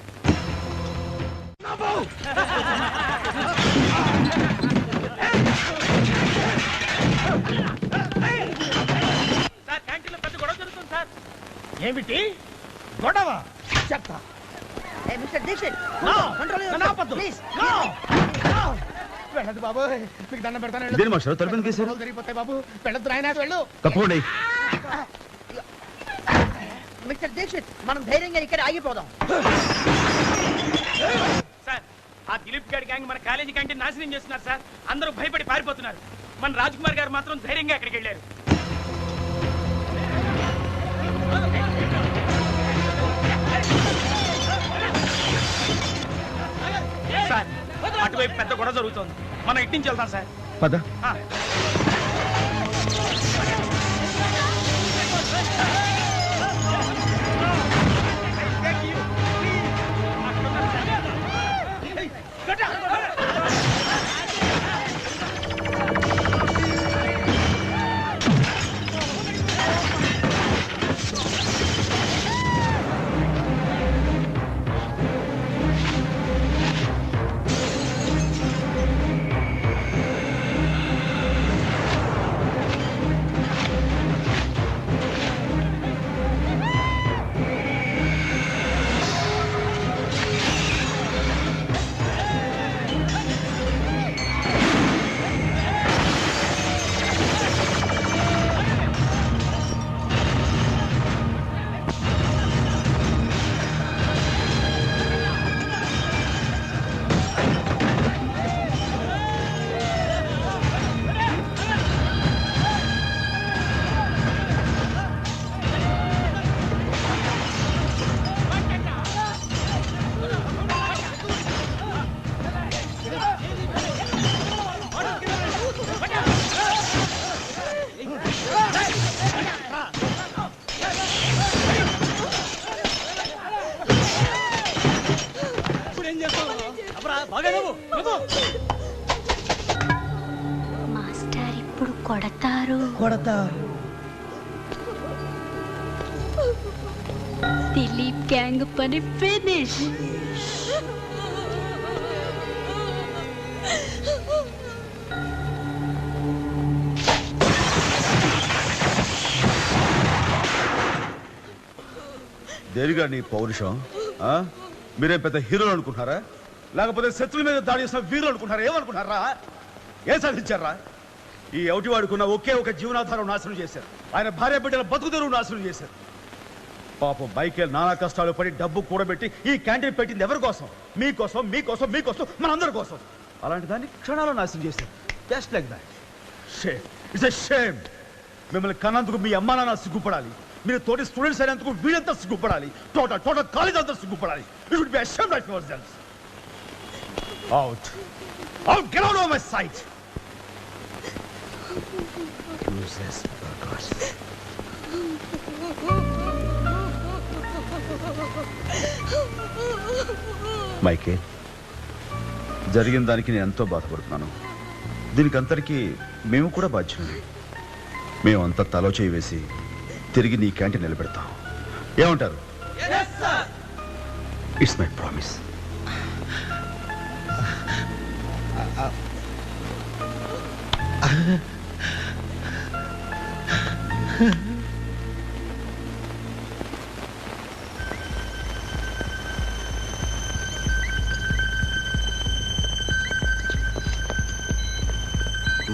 S7: సార్ క్యాంటీన్లో పెద్ద గొడవ జరుగుతుంది సార్. ఏమిటి గొడవ? చెప్తా.
S4: Mister Dixit,
S2: No!
S4: కంట్రోల్
S2: నన్ను ఆపొద్దు.
S4: ప్లీజ్.
S2: No! వెళ్ళదు బాబు, మీకు దండం పెడతాను.
S6: దేని మాస్టర్ తలుపుని తీశారు?
S2: జరిగిపోతాయి బాబు, వెళ్ళొద్దు నాయన, వెళ్ళు.
S6: తప్పకుండా.
S4: మిస్టర్ దీక్షిత్, మనం ధైర్యంగా ఇక్కడ ఆగిపోదాం.
S7: సార్ ఆ దిలీప్ గారి గ్యాంగ్ మన కాలేజీ క్యాంటీన్ నాశనం చేస్తున్నారు సార్. అందరూ భయపడి పారిపోతున్నారు. మన రాజ్ కుమార్ గారు మాత్రం ధైర్యంగా అక్కడికి వెళ్ళారు. సార్ అటువైపు పెద్ద గొడవ జరుగుతోంది. మనం ఇటు నుంచి వెళ్తాం సార్.
S6: పద.
S9: మాస్టర్ ఇప్పుడు కొడతారు. దిలీప్ గ్యాంగ్ పని ఫినిష్.
S3: దేనిగా నీ పౌరుషం? మీరేం పెద్ద హీరోలు అనుకుంటున్నారా, లేకపోతే శత్రువుల మీద దాడి చేసిన వీరులు అనుకుంటారా? ఏమనుకుంటారా? ఏం సాధించారా? ఈ ఎవటి వాడుకున్న ఒకే ఒక జీవనాధారం నాశనం చేశారు. ఆయన భార్య బిడ్డల బతుకుదెరువు నాశనం చేశారు. పాపం మైకేల్ నానా కష్టాలు పడి డబ్బు కూడబెట్టి ఈ క్యాంటీన్ పెట్టింది ఎవరి కోసం? మీకోసం, మీకోసం, మీకోసం, మనందరి కోసం. అలాంటి దాన్ని క్షణాల్లో నాశనం చేశారు. Just like that. Shame. It's a shame. మిమ్మల్ని కన్నందుకు మీ అమ్మా నాన్న సిగ్గుపడాలి. మీరు తోటి స్టూడెంట్స్ అయినందుకు వీళ్ళంతా సిగ్గుపడాలి. టోటల్ కాలేజ్ అంతా సిగ్గుపడాలి. You should be ashamed of yourselves. Out. Get out of my sight. Useless burgers. మైకే, జరిగిన దానికి నేను ఎంతో బాధపడుతున్నాను. దీనికి అంతటికీ మేము కూడా బాధ్యులు. మేమంతా తలో చేయి వేసి తిరిగి నీ క్యాంటీన్ నిలబెడతాం. ఏమంటారు? It's my promise.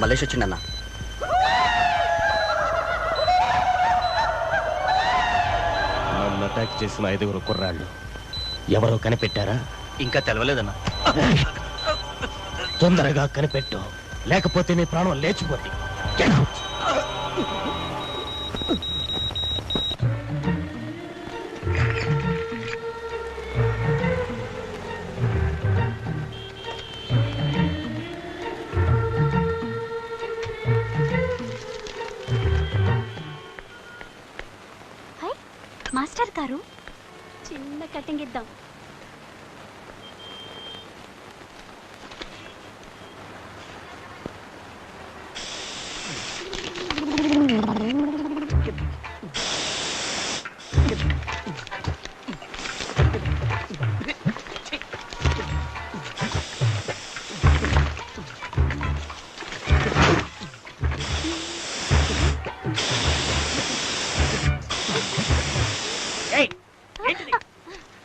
S11: మలేష్ వచ్చిందన్నా.
S13: నన్ను అటాక్ చేసిన 5 కుర్రాళ్ళు ఎవరో కనిపెట్టారా?
S11: ఇంకా తెలవలేదన్నా.
S13: తొందరగా కనిపెట్టు, లేకపోతే నీ ప్రాణం లేచిపోద్ది.
S9: మాస్టర్ గారు, చిన్న కటింగ్ ఇద్దాం.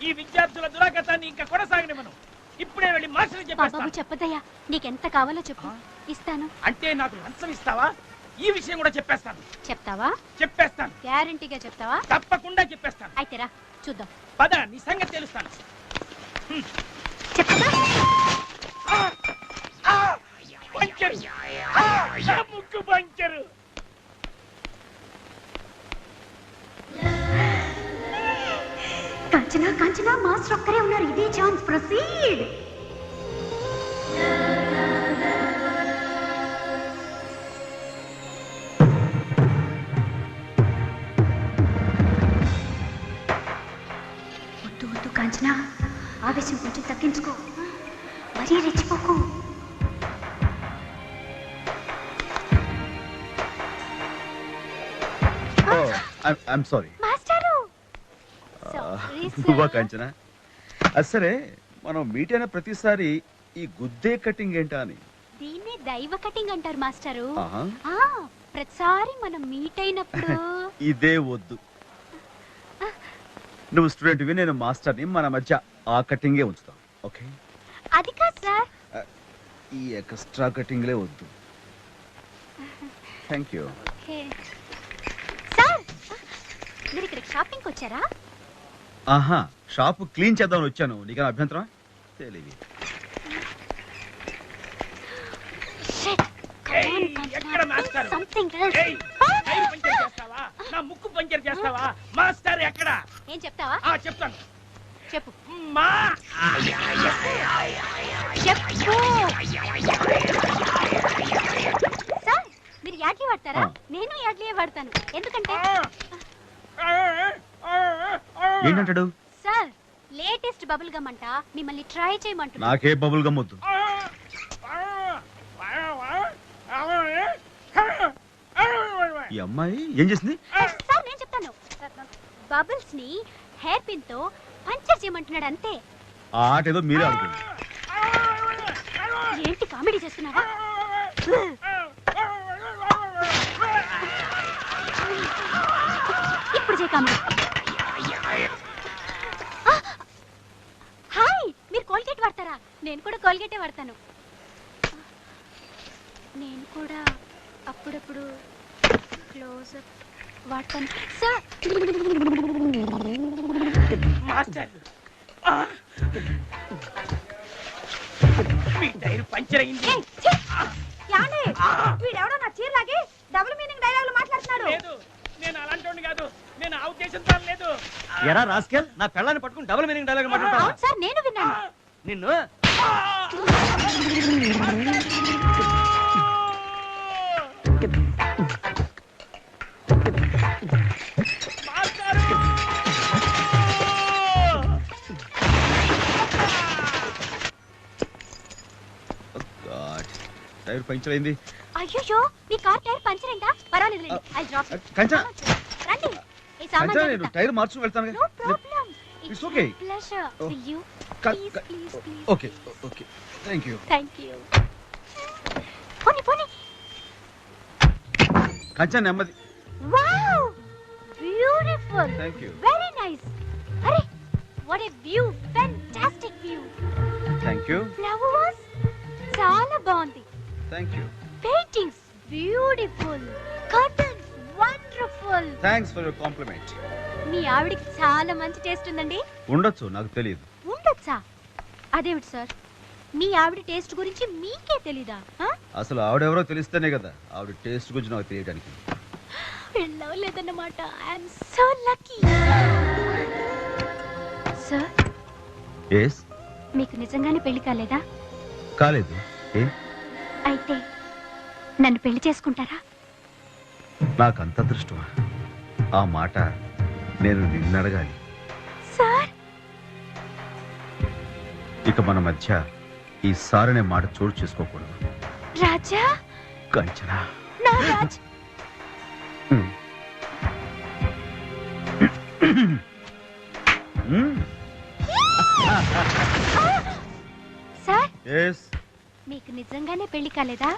S7: ఈ విద్యార్థుల దురాగతాన్ని ఇంకా కొనసాగనివ్వను. ఇప్పుడే వెళ్ళి మాస్టర్ చెప్పేస్తాను.
S9: చెప్పదయ్యా, నీకెంత కావాలో చెప్పు, ఇస్తాను.
S7: అంటే నాకు లంచం ఇస్తావా? ఈ విషయం కూడా చెప్పేస్తాను.
S9: చెప్తావా?
S7: చెప్పేస్తాను.
S9: గ్యారంటీగా చెప్తావా?
S7: తప్పకుండా చెప్పేస్తాను.
S9: అయితే రా చూద్దాం.
S7: పద, నీ సంగతి తెలుస్తాను. ముక్కు పంచరు.
S9: కాంచనా, కాంచనా, మాస్టర్ ఒక్కరే ఉన్నారు. ఇదే ఛాన్స్. ప్రొసీడ్. వద్దు వద్దు కాంచనా, ఆవేశం కొంచెం తగ్గించుకో, మరీ రెచ్చిపోకు.
S3: I'm sorry.
S9: మాస్టరు,
S3: నువ్వా కాంచనా? సరే, మనం మీట్ అయిన ప్రతిసారి ఈ గుద్దే కటింగ్ ఏంటా అని.
S9: దీన్ని దైవ కటింగ్ అంటారు మాస్టరు.
S3: ఆహా.
S9: ప్రతిసారి మనం మీట్ అయినప్పుడు
S3: ఇదే వద్దు. నువ్వు స్టూడెంట్వి, నేను మాస్టర్ని. మన మధ్య ఆ కటింగే ఉంచుతాం. ఓకే?
S9: అది కాదు సార్.
S3: ఈ ఎక్స్ట్రా కటింగ్లే వద్దు. Thank you.
S9: సార్, మీరు ఇక్కడ షాపింగ్ వచ్చారా?
S3: ఆహా, షాప్ క్లీన్ చేద్దామని వచ్చాను. నీకేనా అభ్యంతరం? తెలియదు.
S7: ఎక్కడ మాస్టర్? పంచర్ చేస్తావా? నా ముక్కు పంచర్ చేస్తావా? మాస్టర్ ఎక్కడ?
S9: ఏం చెప్తావా?
S7: చెప్తాను.
S9: చెప్పు. సార్, మీరు యాడ్లీ వాడతారా? నేను యాడ్లీ వాడతాను. ఎందుకంటే
S3: ఏంటంటాడు?
S9: సార్, లేటెస్ట్ బబుల్ గమ్ అంట, మిమ్మల్ని ట్రై చేయమంటున్నా.
S3: నాకే బబుల్ గమ్ వద్దు. ఈ అమ్మాయి ఏం చేసింది?
S9: సార్, నేను చెప్తాను. బబుల్స్ ని హెయిర్ పిన్ తో పంచర్ చేయమంటున్నాడు అంతే.
S3: ఆ ఆట ఏదో మీరే ఆడుకోండి.
S9: ఏంటి కామెడీ చేస్తున్నావా? ఇప్పుడు చేయ కామెడీ. మీరు కోల్గేట్ వాడతారా? నేను కూడా కోల్గేటే వాడతాను. నేను కూడా అప్పుడప్పుడు క్లోజప్ వాడతాను సార్.
S7: మాస్టర్ మీ టైర్ పంచర్ అయింది.
S9: వీడెవడో నా చీర లాగి డబుల్ మీనింగ్ డైలాగులు మాట్లాడుతున్నాడు.
S7: లేదు, నేను అలాంటి కాదు. నేను ఆ ఉద్దేశంతో లేదు.
S11: ఎరా రాస్కెల్, నా పెళ్ళాన్ని పట్టుకుని డబుల్ మీనింగ్ డైలాగ్ మాట్లాడతావా?
S9: అవును సార్, నేను విన్నాను.
S11: నిన్ను
S3: టైర్ పంచర్ అయింది.
S9: అయ్యో, మీ కార్ టైర్ పంచర్ అయిందా? పర్వాలేదు, ఐ డ్రాప్.
S3: కంచన
S9: రండి, ఈ సామాన్
S3: కంచన నేను టైర్ మార్చుకు వెళ్తాను.
S9: No problem.
S3: It's okay.
S9: Pleasure. Will you please please please?
S3: Okay okay, thank you.
S9: పోనీ పోనీ.
S3: కంచన నెమ్మది.
S9: Wow, beautiful.
S3: Thank you.
S9: Very nice. అరే, what a view, fantastic view.
S3: Thank you.
S9: Flowers చాలా బాగుంది.
S3: Thank you.
S9: Paintings beautiful. Curtains wonderful.
S3: Thanks for your compliment.
S9: మీ ఆవిడకి చాలా మంచి టేస్ట్ ఉందండి.
S3: ఉండొచ్చు, నాకు తెలియదు.
S9: ఉండొచ్చా? అదేమిటి సార్, మీ ఆవిడ టేస్ట్ గురించి మీకే తెలీదా?
S3: అసలు ఆవిడెవరో తెలిస్తేనే కదా ఆవిడ టేస్ట్ గురించి నాకు తెలియడానికి.
S9: వెళ్ళలేదన్నమాట. I'm so lucky. Sir,
S3: yes.
S9: మీకు నిజంగానే పెళ్లి కాలేదా?
S3: కాలేదు. ఏ?
S9: అయితే నన్ను పెళ్లి చేసుకుంటారా?
S3: నాకంత అదృష్టమా? ఆ మాట నేను నిన్ను అడగాలి.
S9: సార్,
S3: ఇక మన మధ్య ఈ సారనే మాట చోటు చేసుకోకూడదు.
S9: రాజా.
S3: కంచనా.
S9: నా రాజ్. Sir,
S3: yes.
S9: మీకు నిజంగానే పెళ్లి కాలేదా?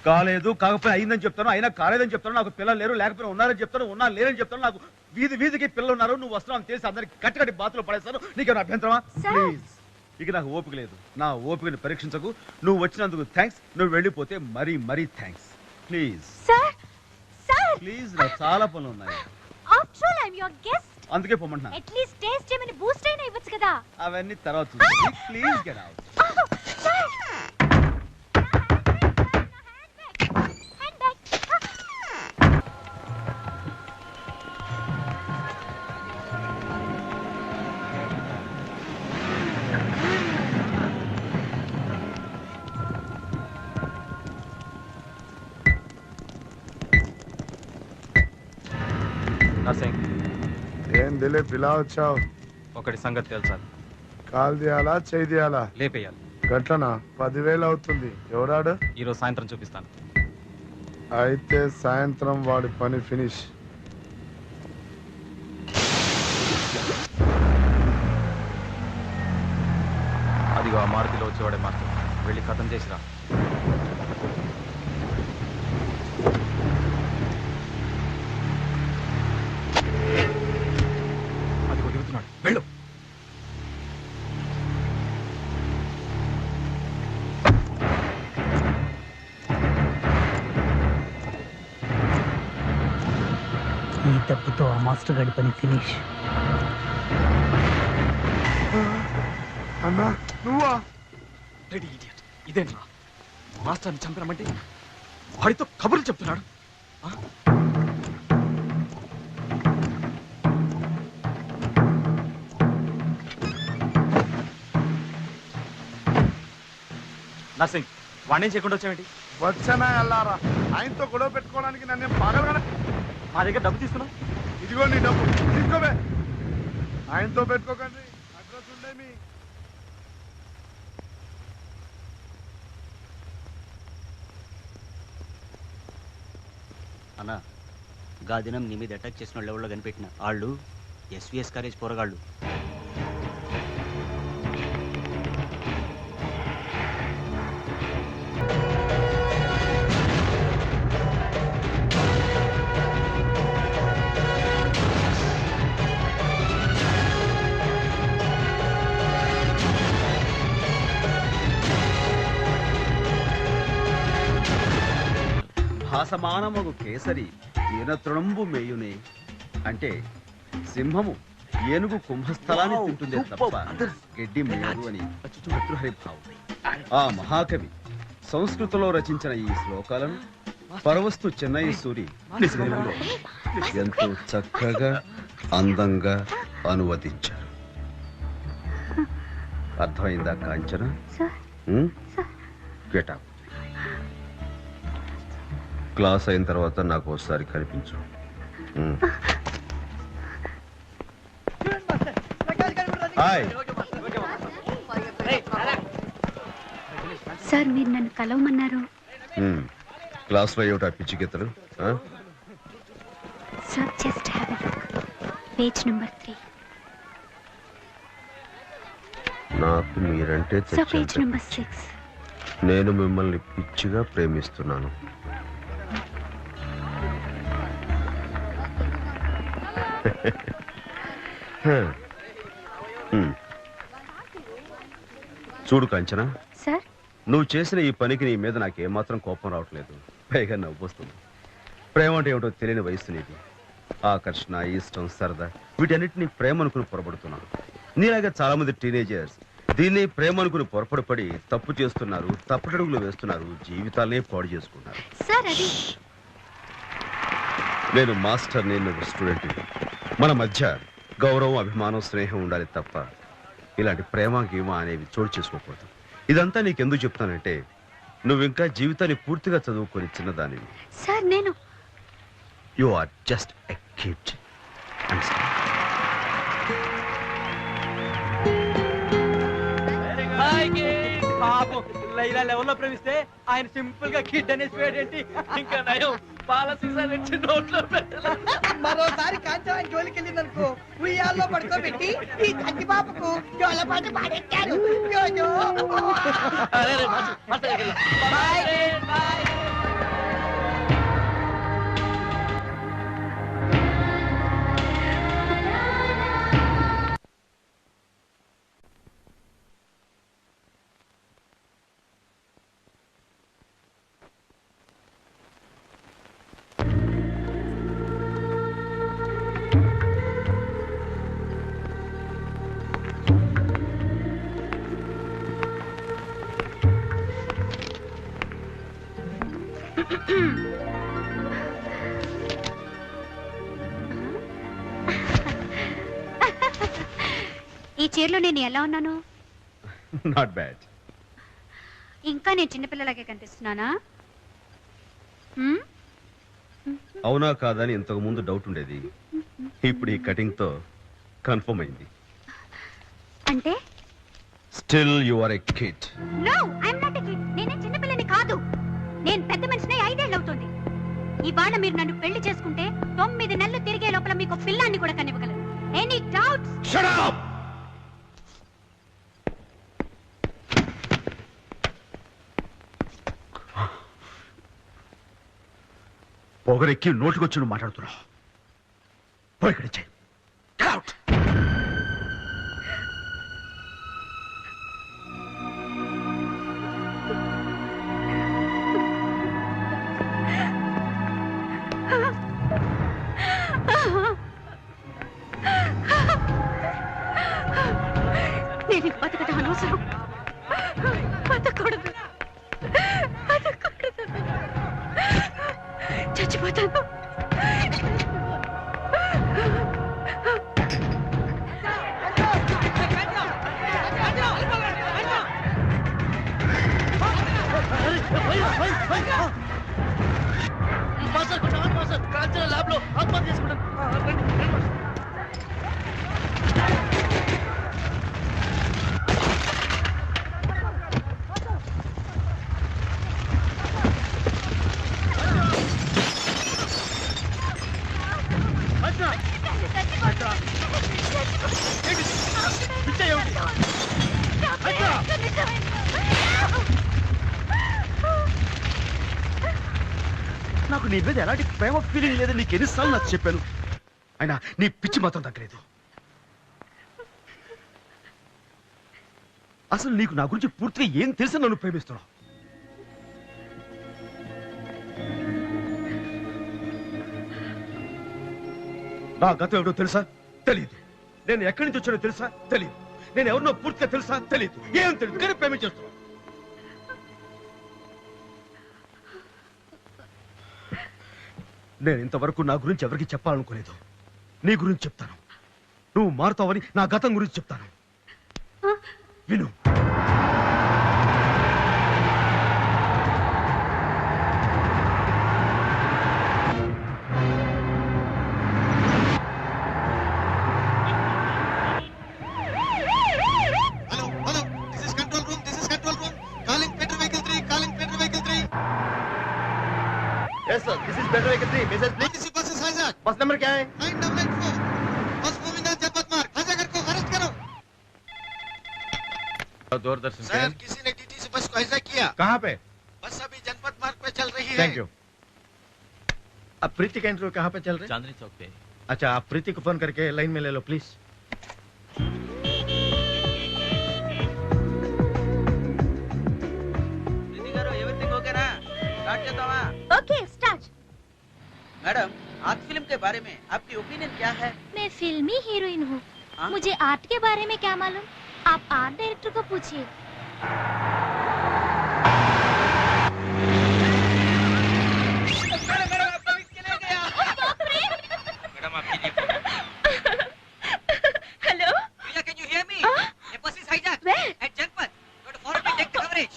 S3: కాలేదు. కాకపోతే అయిందని చెప్తాను, అయినా కాలేదని చెప్తాను. నాకు పిల్లలు లేరు, లేకపోయినా ఉన్నారని చెప్తాను, ఉన్నా లేరని చెప్తాను. నాకు వీధి వీధికి పిల్లలు ఉన్నారు. నువ్వు వస్తున్నావు తెలిసి అందరికి కట్టి బాతులు పడేస్తాను. నీకేమైనా అభ్యంతరమా? ప్లీజ్, ఇక నాకు ఓపిక లేదు. నా ఓపికని పరీక్షించకు. నువ్వు వచ్చినందుకు థ్యాంక్స్. నువ్వు వెళ్ళిపోతే మరీ మరీ థ్యాంక్స్. ప్లీజ్ ప్లీజ్, నాకు చాలా పనులు ఉన్నాయి. అందుకే పొమ్మంటున్నా.
S9: అట్లీస్ట్ టేస్ట్ చేయమని బూస్ట్ అయినా ఇవ్వచ్చు కదా.
S3: అవన్నీ తర్వాత చూసి ప్లీజ్ గెట్ అవుట్.
S14: ఏం దిలీప్ ఇలా వచ్చావు?
S11: ఒకటి సంగతి తెలుసా?
S14: కాల్ తీయాలా, చేయి తీయాలా?
S11: లేపేయాలి.
S14: గట్లనా? 10,000 అవుతుంది. ఎవరాడు?
S11: ఈరోజు సాయంత్రం చూపిస్తాను.
S14: అయితే సాయంత్రం వాడి పని ఫినిష్.
S11: అదిగో ఆ మారుతిలో వచ్చేవాడే మాస్టర్. వెళ్ళి ఖతం చేసిరా. అదిగో దిగుతున్నాడు, వెళ్ళు.
S7: ఈ దెబ్బతో ఆ మాస్టర్ గడి పని ఫినిష్.
S14: అన్నా నువ్వా?
S11: Ready idiot. ఇదేంట్రా, మాస్టర్ని చంపరమంటే వాడితో కబుర్లు చెప్తున్నాడు. నర్సింగ్, వాడిని చేయకుండా వచ్చావేంటి?
S14: వచ్చానా అల్లారా? ఆయనతో గొడవ పెట్టుకోవడానికి నన్ను పాగలగానే.
S11: మా దగ్గర డబ్బు తీసుకున్నావు.
S14: ఇదిగో నీ డబ్బు తీసుకోవే. ఆయనతో పెట్టుకోకండి. అడ్రస్ ఉండేమి.
S11: అన్నా, గాదినం నీ మీద అటాక్ చేసిన వాళ్ళు ఎవరో కనిపెట్టిన వాళ్ళు ఎస్విఎస్ కాలేజ్ పోరగాళ్ళు.
S8: భాసమానమగు కేసరి ఈనతృణంబు మేయునే. అంటే సింహము ఏనుగు కుంభస్థలాన్ని తింటుందే తప్ప గడ్డి మేయదు అని భర్తృహరి భావం. ఆ మహాకవి సంస్కృతంలో రచించిన ఈ శ్లోకాలను పరవస్తు చెన్నై సూరి తెలుగులో ఎంతో చక్కగా అందంగా అనువదించారు. అర్థమైందా కాంచన? Get up. క్లాస్ అయిన తర్వాత నాకు ఒకసారి కనిపించు. హాయ్
S9: సార్, మీరు నన్ను కలవమన్నారు.
S8: క్లాస్లో ఏమిటా పిచ్చి గీతలు?
S9: Sir, just have a look. Page number 3.
S8: నాకు మీరంటే
S9: సార్, పేజ్ నెంబర్ 6.
S8: నేను మిమ్మల్ని పిచ్చిగా ప్రేమిస్తున్నాను. చూడు కాంచన,
S9: సార్,
S8: నువ్వు చేసిన ఈ పనికి నీ మీద నాకేమాత్రం కోపం రావట్లేదు, పైగా నవ్వొస్తుంది. ప్రేమ అంటే ఏమిటో తెలియని వయసు నీది. ఆకర్షణ, ఇష్టం, సరదా వీటన్నిటిని ప్రేమ అనుకుని పొరపడుతున్నాను. నీలాగా చాలా మంది టీనేజర్స్ దీన్ని ప్రేమ అనుకుని పొరపడిపడి తప్పు చేస్తున్నారు, తప్పటడుగులు వేస్తున్నారు, జీవితాలనే పాడు చేసుకున్నారు. నేను మాస్టర్ని, నువ్వు స్టూడెంట్. మన మధ్య గౌరవం, అభిమానం, స్నేహం ఉండాలి తప్ప ఇలాంటి ప్రేమ గీమ అనేవి చోటు చేసుకోకూడదు. ఇదంతా నీకెందుకు చెప్తానంటే నువ్వు ఇంకా జీవితాన్ని పూర్తిగా చదువుకొని చిన్నదానివి.
S9: సార్, నేను
S8: you are just a kid.
S7: పాపం లైలా లెవెల్లో ప్రేమిస్తే ఆయన సింపుల్ గా కిడ్ అనేసి ఏంటి? ఇంకా నయం పాల సీసా తెచ్చి నోట్లో పెట్టాలి.
S4: మరోసారి కాంచనా జోలికి వెళ్ళిందనుకో ఉయ్యాల్లో పడుకోబెట్టి ఈ తల్లి పాపకు జోలపాటు పాడెట్టారు.
S9: ఈ చీరలో నేను ఎలా ఉన్నాను?
S8: Not bad.
S9: ఇంకా నేను చిన్నపిల్లలాగే కనిపిస్తున్నానా?
S8: అవునా కాదని ఇంతకు ముందు డౌట్ ఉండేది, ఇప్పుడు ఈ కటింగ్ తో కన్ఫర్మ్ అయింది.
S9: అంటే
S8: still you are a kid.
S9: No, I am not a kid. నేను చిన్నపిల్లని కాదు, నేను పెద్ద మనిషిని. 5 ఏళ్ళు అవుతుంది. ఇవాళ మీరు నన్ను పెళ్లి చేసుకుంటే 9 నెలలు తిరిగే లోపల మీకు పిల్లాన్ని కూడా కనివ్వగలరు. Any doubts?
S8: Shut up. పొగరెక్కి నోటికొచ్చి మాట్లాడుతున్నావు. ఇక్కడిచ్చే.
S9: నేను బతకడం అనవసరం. బతకూడదు, బతకూడదు, చచ్చిపోతాను.
S7: ల్యాబ్ లో ఆత్మహత్య చేసుకుంటాను.
S8: నాకు నీ మీద ఎలాంటి ప్రేమ ఫీలింగ్ లేదు. నీకు ఎన్నిసార్లు నాకు చెప్పాను, అయినా నీ పిచ్చి మాత్రం తగ్గలేదు. అసలు నీకు నా గురించి పూర్తిగా ఏం తెలుసు? నన్ను ప్రేమిస్తున్నావు. నా గతం ఏమిటో తెలుసా? తెలియదు. నేను ఎక్కడి నుంచి వచ్చానో తెలుసా? తెలియదు. నేను ఎవరినో పూర్తిగా తెలుసా? తెలియదు. ఏం తెలియదు కానీ పేమెంట్ చేస్తున్నా. నేను ఇంతవరకు నా గురించి ఎవరికి చెప్పాలనుకోలేదు. నీ గురించి చెప్తాను. నువ్వు మారుతావని నా గతం గురించి చెప్తాను. విను.
S6: Yes sir, this is better vehicle 3. Message please.
S3: बस है हिजैक।
S6: बस नंबर क्या है?
S3: 944। बस गोविंदा जनपद मार्ग हिजैकर को अरेस्ट करो।
S6: दूरदर्शन
S3: सर किसी ने टीटी से बस को हिजैक किया।
S6: कहाँ पे?
S3: बस अभी जनपद मार्ग पे चल रही है।
S6: Thank you. अब प्रीति का इंटरव्यू कहाँ पे चल रहा है?
S1: चांदनी चौक पे।
S6: अच्छा आप प्रीति को फोन करके लाइन में ले लो please.
S9: Okay start.
S4: Madam art film के बारे में आपकी ओपिनियन क्या है?
S9: मैं फिल्मी हीरोइन हूँ, मुझे आर्ट के बारे में क्या मालूम? आप आर्ट डायरेक्टर को पूछिए। Hello
S5: Priya, can you hear me? A bus is hijacked.
S9: Where?
S5: At Janpat. Go to forward and take the coverage.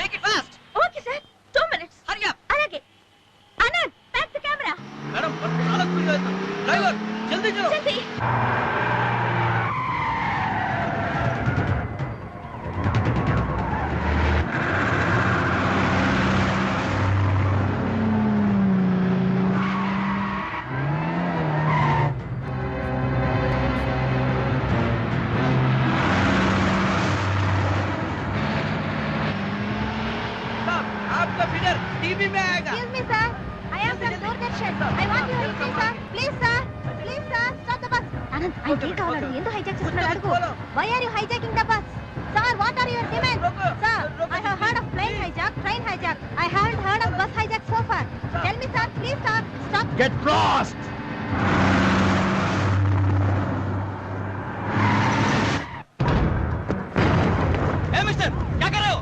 S5: Make it fast.
S9: Okay sir 2 minutes।
S5: Hurry up.
S9: అలాగే आनंद पैक द कैमरा।
S4: मैडम बस चालक खुल गया था। ड्राइवर जल्दी चलो।
S9: जल्दी।
S4: आपका फीडर टीवी में आएगा।
S9: Excuse me sir, I am from Doordarshan. I want you to help me sir. Please sir, stop the bus. Anand, I take కావాలి. ఎందుకు hijack చేస్తున్నాడు అడుగు. Why are you hijacking the bus? Sir, what are your demands? Sir, I have heard of plane hijack, train hijack. I haven't heard of bus hijack so far. Tell me sir, please sir, stop.
S8: Get lost!
S5: A mister क्या कर रहे हो?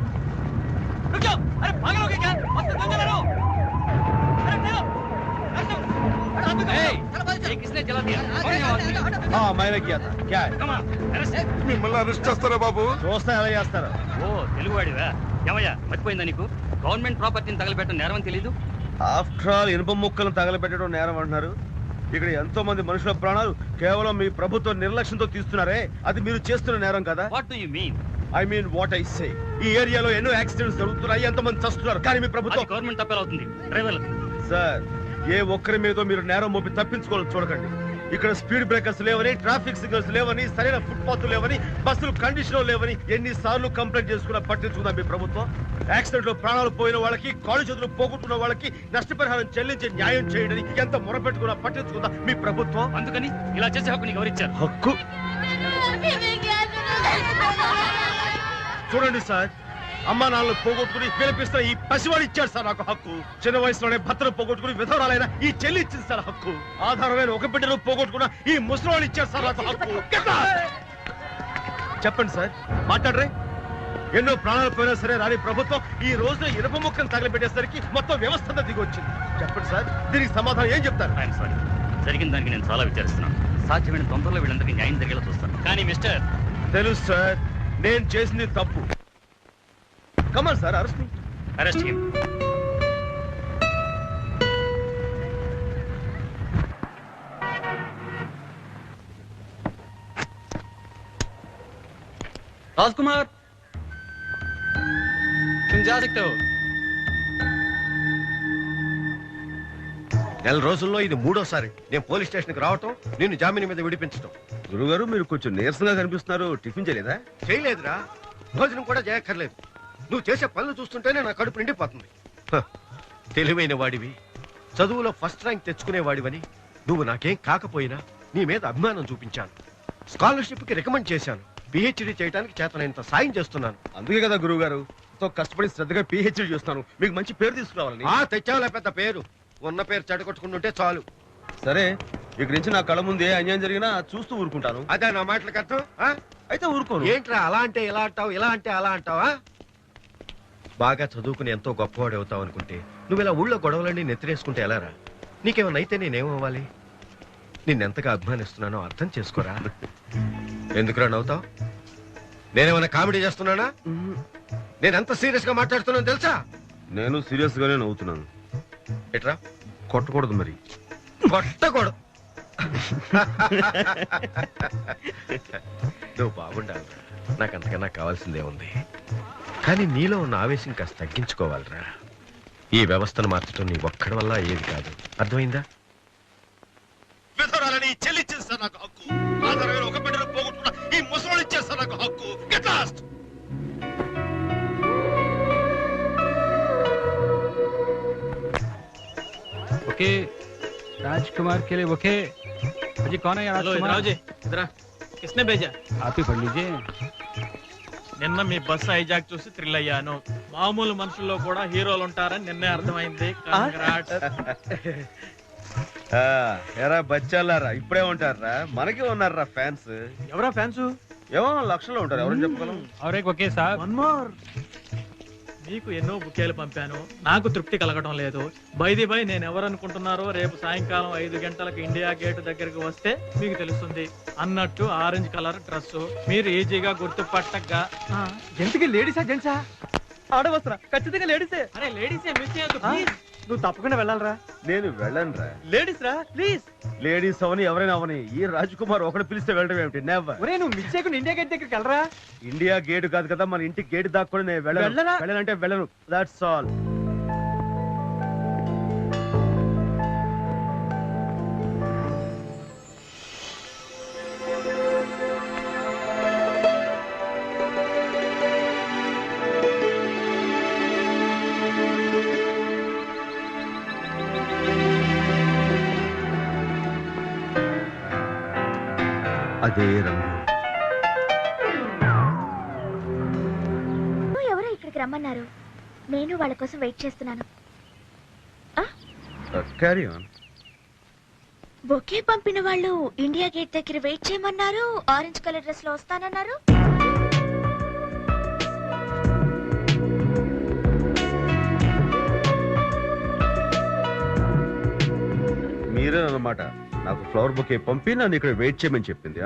S5: रुक जाओ। अरे पागल हो गए क्या? बस तो दंगा करो। अरे ठहरो। ये किसने जला दिया? कौन है वो आदमी?
S8: हाँ मैंने किया था. क्या है?
S5: Come on, arrest him.
S14: మిమ్మల్ని అరెస్ట్ చేస్తారా బాబు?
S8: చూస్తే ఎలా చేస్తారు?
S12: ఓ తెలుగువాడివా? ఏమయ్యా మర్చిపోయిందా నీకు? గవర్నమెంట్ ప్రాపర్టీని తగలబెట్టడం నేరం అని తెలీదు?
S8: ఆఫ్టర్ ఆల్ ఇనుప ముక్కలను తగలబెట్టడం నేరం అంటున్నారు. ఇక్కడ ఎంతో మంది మనుషుల ప్రాణాలు కేవలం మీ ప్రభుత్వం నిర్లక్ష్యంతో తీస్తున్నారే, అది మీరు చేస్తున్న నేరం కదా?
S12: What do you mean?
S8: I mean what I say. ఈ ఏరియాలో ఎన్నో యాక్సిడెంట్స్ జరుగుతున్నాయి, ఎంతమంది చస్తున్నారు, కానీ మీ ప్రభుత్వం
S12: గవర్నమెంట్ తప్పేలవుతుంది. డ్రైవర్లు
S8: సార్ ఏ ఒక్కరి మీద మీరు నేరం మోపి తప్పించుకోవాలని చూడకండి. ఇక్కడ స్పీడ్ బ్రేకర్స్ లేవని, ట్రాఫిక్ సిగ్నల్స్ లేవని, సరైన ఫుట్పాత్ లేవని, బస్సులు కండిషన్ లేవని ఎన్నిసార్లు కంప్లైంట్ చేసుకున్నా పట్టించుకుందా మీ ప్రభుత్వం? యాక్సిడెంట్ లో ప్రాణాలు పోయిన వాళ్ళకి, కాళ్ళు చేతులు పోగొట్టుకున్న వాళ్ళకి నష్టపరిహారం చెల్లించి న్యాయం చేయడని ఎంత మొరపెట్టుకున్నా పట్టించుకుందా మీ ప్రభుత్వం?
S12: అందుకని ఇలా చేసే హక్కు నీకు ఎవరిచ్చారు?
S8: హక్కు చూడండి సార్, అమ్మా నాన్నలు పోగొట్టుకుని పిలిపిస్తున్న ఈ పసివాడు ఇచ్చాడు సార్ నాకు హక్కు. చిన్న వయసులోనే భర్తను పోగొట్టుకుని విధవరాలైన ఈ చెల్లి ఇచ్చింది సార్ హక్కు. ఆధారమైన ఒక బిడ్డను పోగొట్టుకున్న ఈ ముసలివాడు ఇచ్చాడు సార్ నాకు హక్కు. చెప్పండి సార్, మాట్లాడరే. ఎన్నో ప్రాణాలు పోయినా సరే రాని ప్రభుత్వం ఈ రోజున ఇనుప ముక్కను తగలబెట్టేసరికి మొత్తం వ్యవస్థ దిగి వచ్చింది. చెప్పండి సార్, దీనికి సమాధానం ఏం చెప్తారు?
S12: ఐఎమ్ సారీ, జరిగిన దానికి నేను చాలా విచారిస్తున్నాను. సాధ్యమైన తొందరలో వీళ్ళందరికీ న్యాయం జరిగేలా చూస్తాను. కానీ మిస్టర్,
S8: తెలుసు సార్, నేను చేసింది తప్పు. Come on sir, arrest me.
S12: Arrest him.
S5: Rajkumar तुम जा सकते हो।
S6: నెల రోజుల్లో ఇది మూడోసారి నేను పోలీస్ స్టేషన్కి రావటం, నిన్ను జామీన్ మీద విడిపించడం.
S8: గురుగారు మీరు కొంచెం నీరసంగా కనిపిస్తున్నారు. టిఫిన్ చేయలేదా?
S6: చేయలేదురా, భోజనం కూడా చేయక్కర్లేదు. నువ్వు చేసే పనులు చూస్తుంటేనే నా కడుపు నిండిపోతుంది. తెలివైన వాడివి, చదువులో ఫస్ట్ ర్యాంక్ తెచ్చుకునే వాడివని నువ్వు నాకేం కాకపోయినా నీ మీద అభిమానం చూపించాను. స్కాలర్షిప్ కి రికమెండ్ చేశాను. పిహెచ్డి చేయడానికి చేతనైనంత సాయం చేస్తున్నాను.
S8: అందుకే కదా గురువు గారు కష్టపడి శ్రద్ధగా పిహెచ్డి చేస్తాను, మీకు మంచి పేరు తీసుకురావాలని.
S6: తెచ్చావులే పెద్ద పేరు, ఉన్న పేరు చెడగొట్టుకుంటుంటే చాలు.
S8: సరే, ఇక్కడి నుంచి నా కళ్ళ ముందే అన్యాయం జరిగినా చూస్తూ ఊరుకుంటాను.
S6: అదే నా మాటలకు అర్థం?
S8: అయితే ఊరుకోను.
S6: ఏంట్రా అలా అంటే ఇలా అంటావు, ఇలా అంటే అలా అంటావా? బాగా చదువుకుని ఎంతో గొప్పవాడు అవుతావు అనుకుంటే నువ్వు ఇలా ఊళ్ళో గొడవలన్నీ నెత్తిరేసుకుంటే ఎలారా? నీకేమైనా అయితే నేనేమవ్వాలి? నిన్నెంతగా అభిమానిస్తున్నానో అర్థం చేసుకోరా. ఎందుకురా నవ్వుతావు? నేనేమైనా కామెడీ చేస్తున్నానా? నేనెంత సీరియస్ గా మాట్లాడుతున్నాను తెలుసా?
S8: నేను సీరియస్ గానే నవ్వుతున్నాను.
S6: ఎట్రా?
S8: కొట్టకూడదు మరి.
S6: కొట్టకూడదు. నువ్వు బాగుండాలి. నాకంతకన్నా కావాల్సిందే ఉంది. కానీ నీలో ఉన్న ఆవేశం కాస్త తగ్గించుకోవాలిరా. ఈ వ్యవస్థను మార్చడం నీ ఒక్కడి వల్ల ఏది కాదు. అర్థమైందా?
S3: విధరాలని చెల్లిచ్చేస్తా నాకు హక్కు. ఆధారమైన ఒక బిడ్డను పోగొట్టుకున్న ఈ ముసలోళ్ళు ఇచ్చేస్తా నాకు హక్కు. Get lost.
S15: ओके राजकुमार के लिए ओके जी कौन है राजकुमार
S7: जी इधर किसने भेजा?
S15: आप ही पढ़ लीजिए.
S7: నిన్న మీ బస్ హైజాక్ చూసి థ్రిల్ అయ్యాను. మామూలు మనుషుల్లో కూడా హీరోలు ఉంటారని నిన్నే అర్థమైంది.
S8: ఎరా బచ్చాలారా ఇప్పుడే ఉంటారా? మనకి ఉన్నారా ఫ్యాన్స్?
S15: ఎవరా ఫ్యాన్స్?
S8: ఏమో లక్షల్లో ఉంటారు. ఎవరైనా చెప్పగలం.
S15: और एक ओके साहब.
S7: One more. మీకు ఎన్నో బుకేలు పంపాను. నాకు తృప్తి కలగడం లేదు. బైది బై నేను ఎవరు అనుకుంటున్నారో రేపు సాయంకాలం 5 గంటలకు ఇండియా గేట్ దగ్గరికి వస్తే మీకు తెలుస్తుంది. అన్నట్టు ఆరెంజ్ కలర్ డ్రెస్ మీరు ఈజీగా గుర్తుపట్టగా.
S15: ఎంతకి లేడీసా జెంట్సా? ఆడవస్త్రా ఖచ్చితంగా లేడీసే.
S7: అరే లేడీసే మిస్ చేయొద్దు ప్లీజ్.
S15: నువ్వు తప్పకుండా వెళ్ళాలరా.
S8: నేను వెళ్ళను రా.
S15: లేడీస్ రా ప్లీజ్.
S8: లేడీస్ అవని ఎవరైనా అవని ఈ రాజ్ కుమార్ ఒకటి పిలిస్తే వెళ్ళడం ఏమిటి? నెవర్.
S15: ఒరే నువ్వు మిస్ చేయకుండా ఇండియా గేట్ దగ్గరికి వెళ్ళరా.
S8: ఇండియా గేట్ కాదు కదా, మన ఇంటి గేట్ దాక్కుని నేను
S15: వెళ్ళనా?
S8: వెళ్ళనంటే వెళ్ళను. That's all. అదే రంగు.
S9: ఎవరో ఇక్కడికి రమ్మన్నారు. నేను వాళ్ళ కోసం వెయిట్ చేస్తున్నాను.
S8: Carry on.
S9: బొకే పంపిన వాళ్ళు ఇండియా గేట్ దగ్గర వెయిట్ చేయమన్నారు. ఆరెంజ్ కలర్ డ్రెస్ లో వస్తానన్నారు.
S8: మీరే అన్నమాట నాకు ఫ్లవర్ బొకే పంపి నన్ను ఇక్కడ వెయిట్ చేయమని చెప్పింది.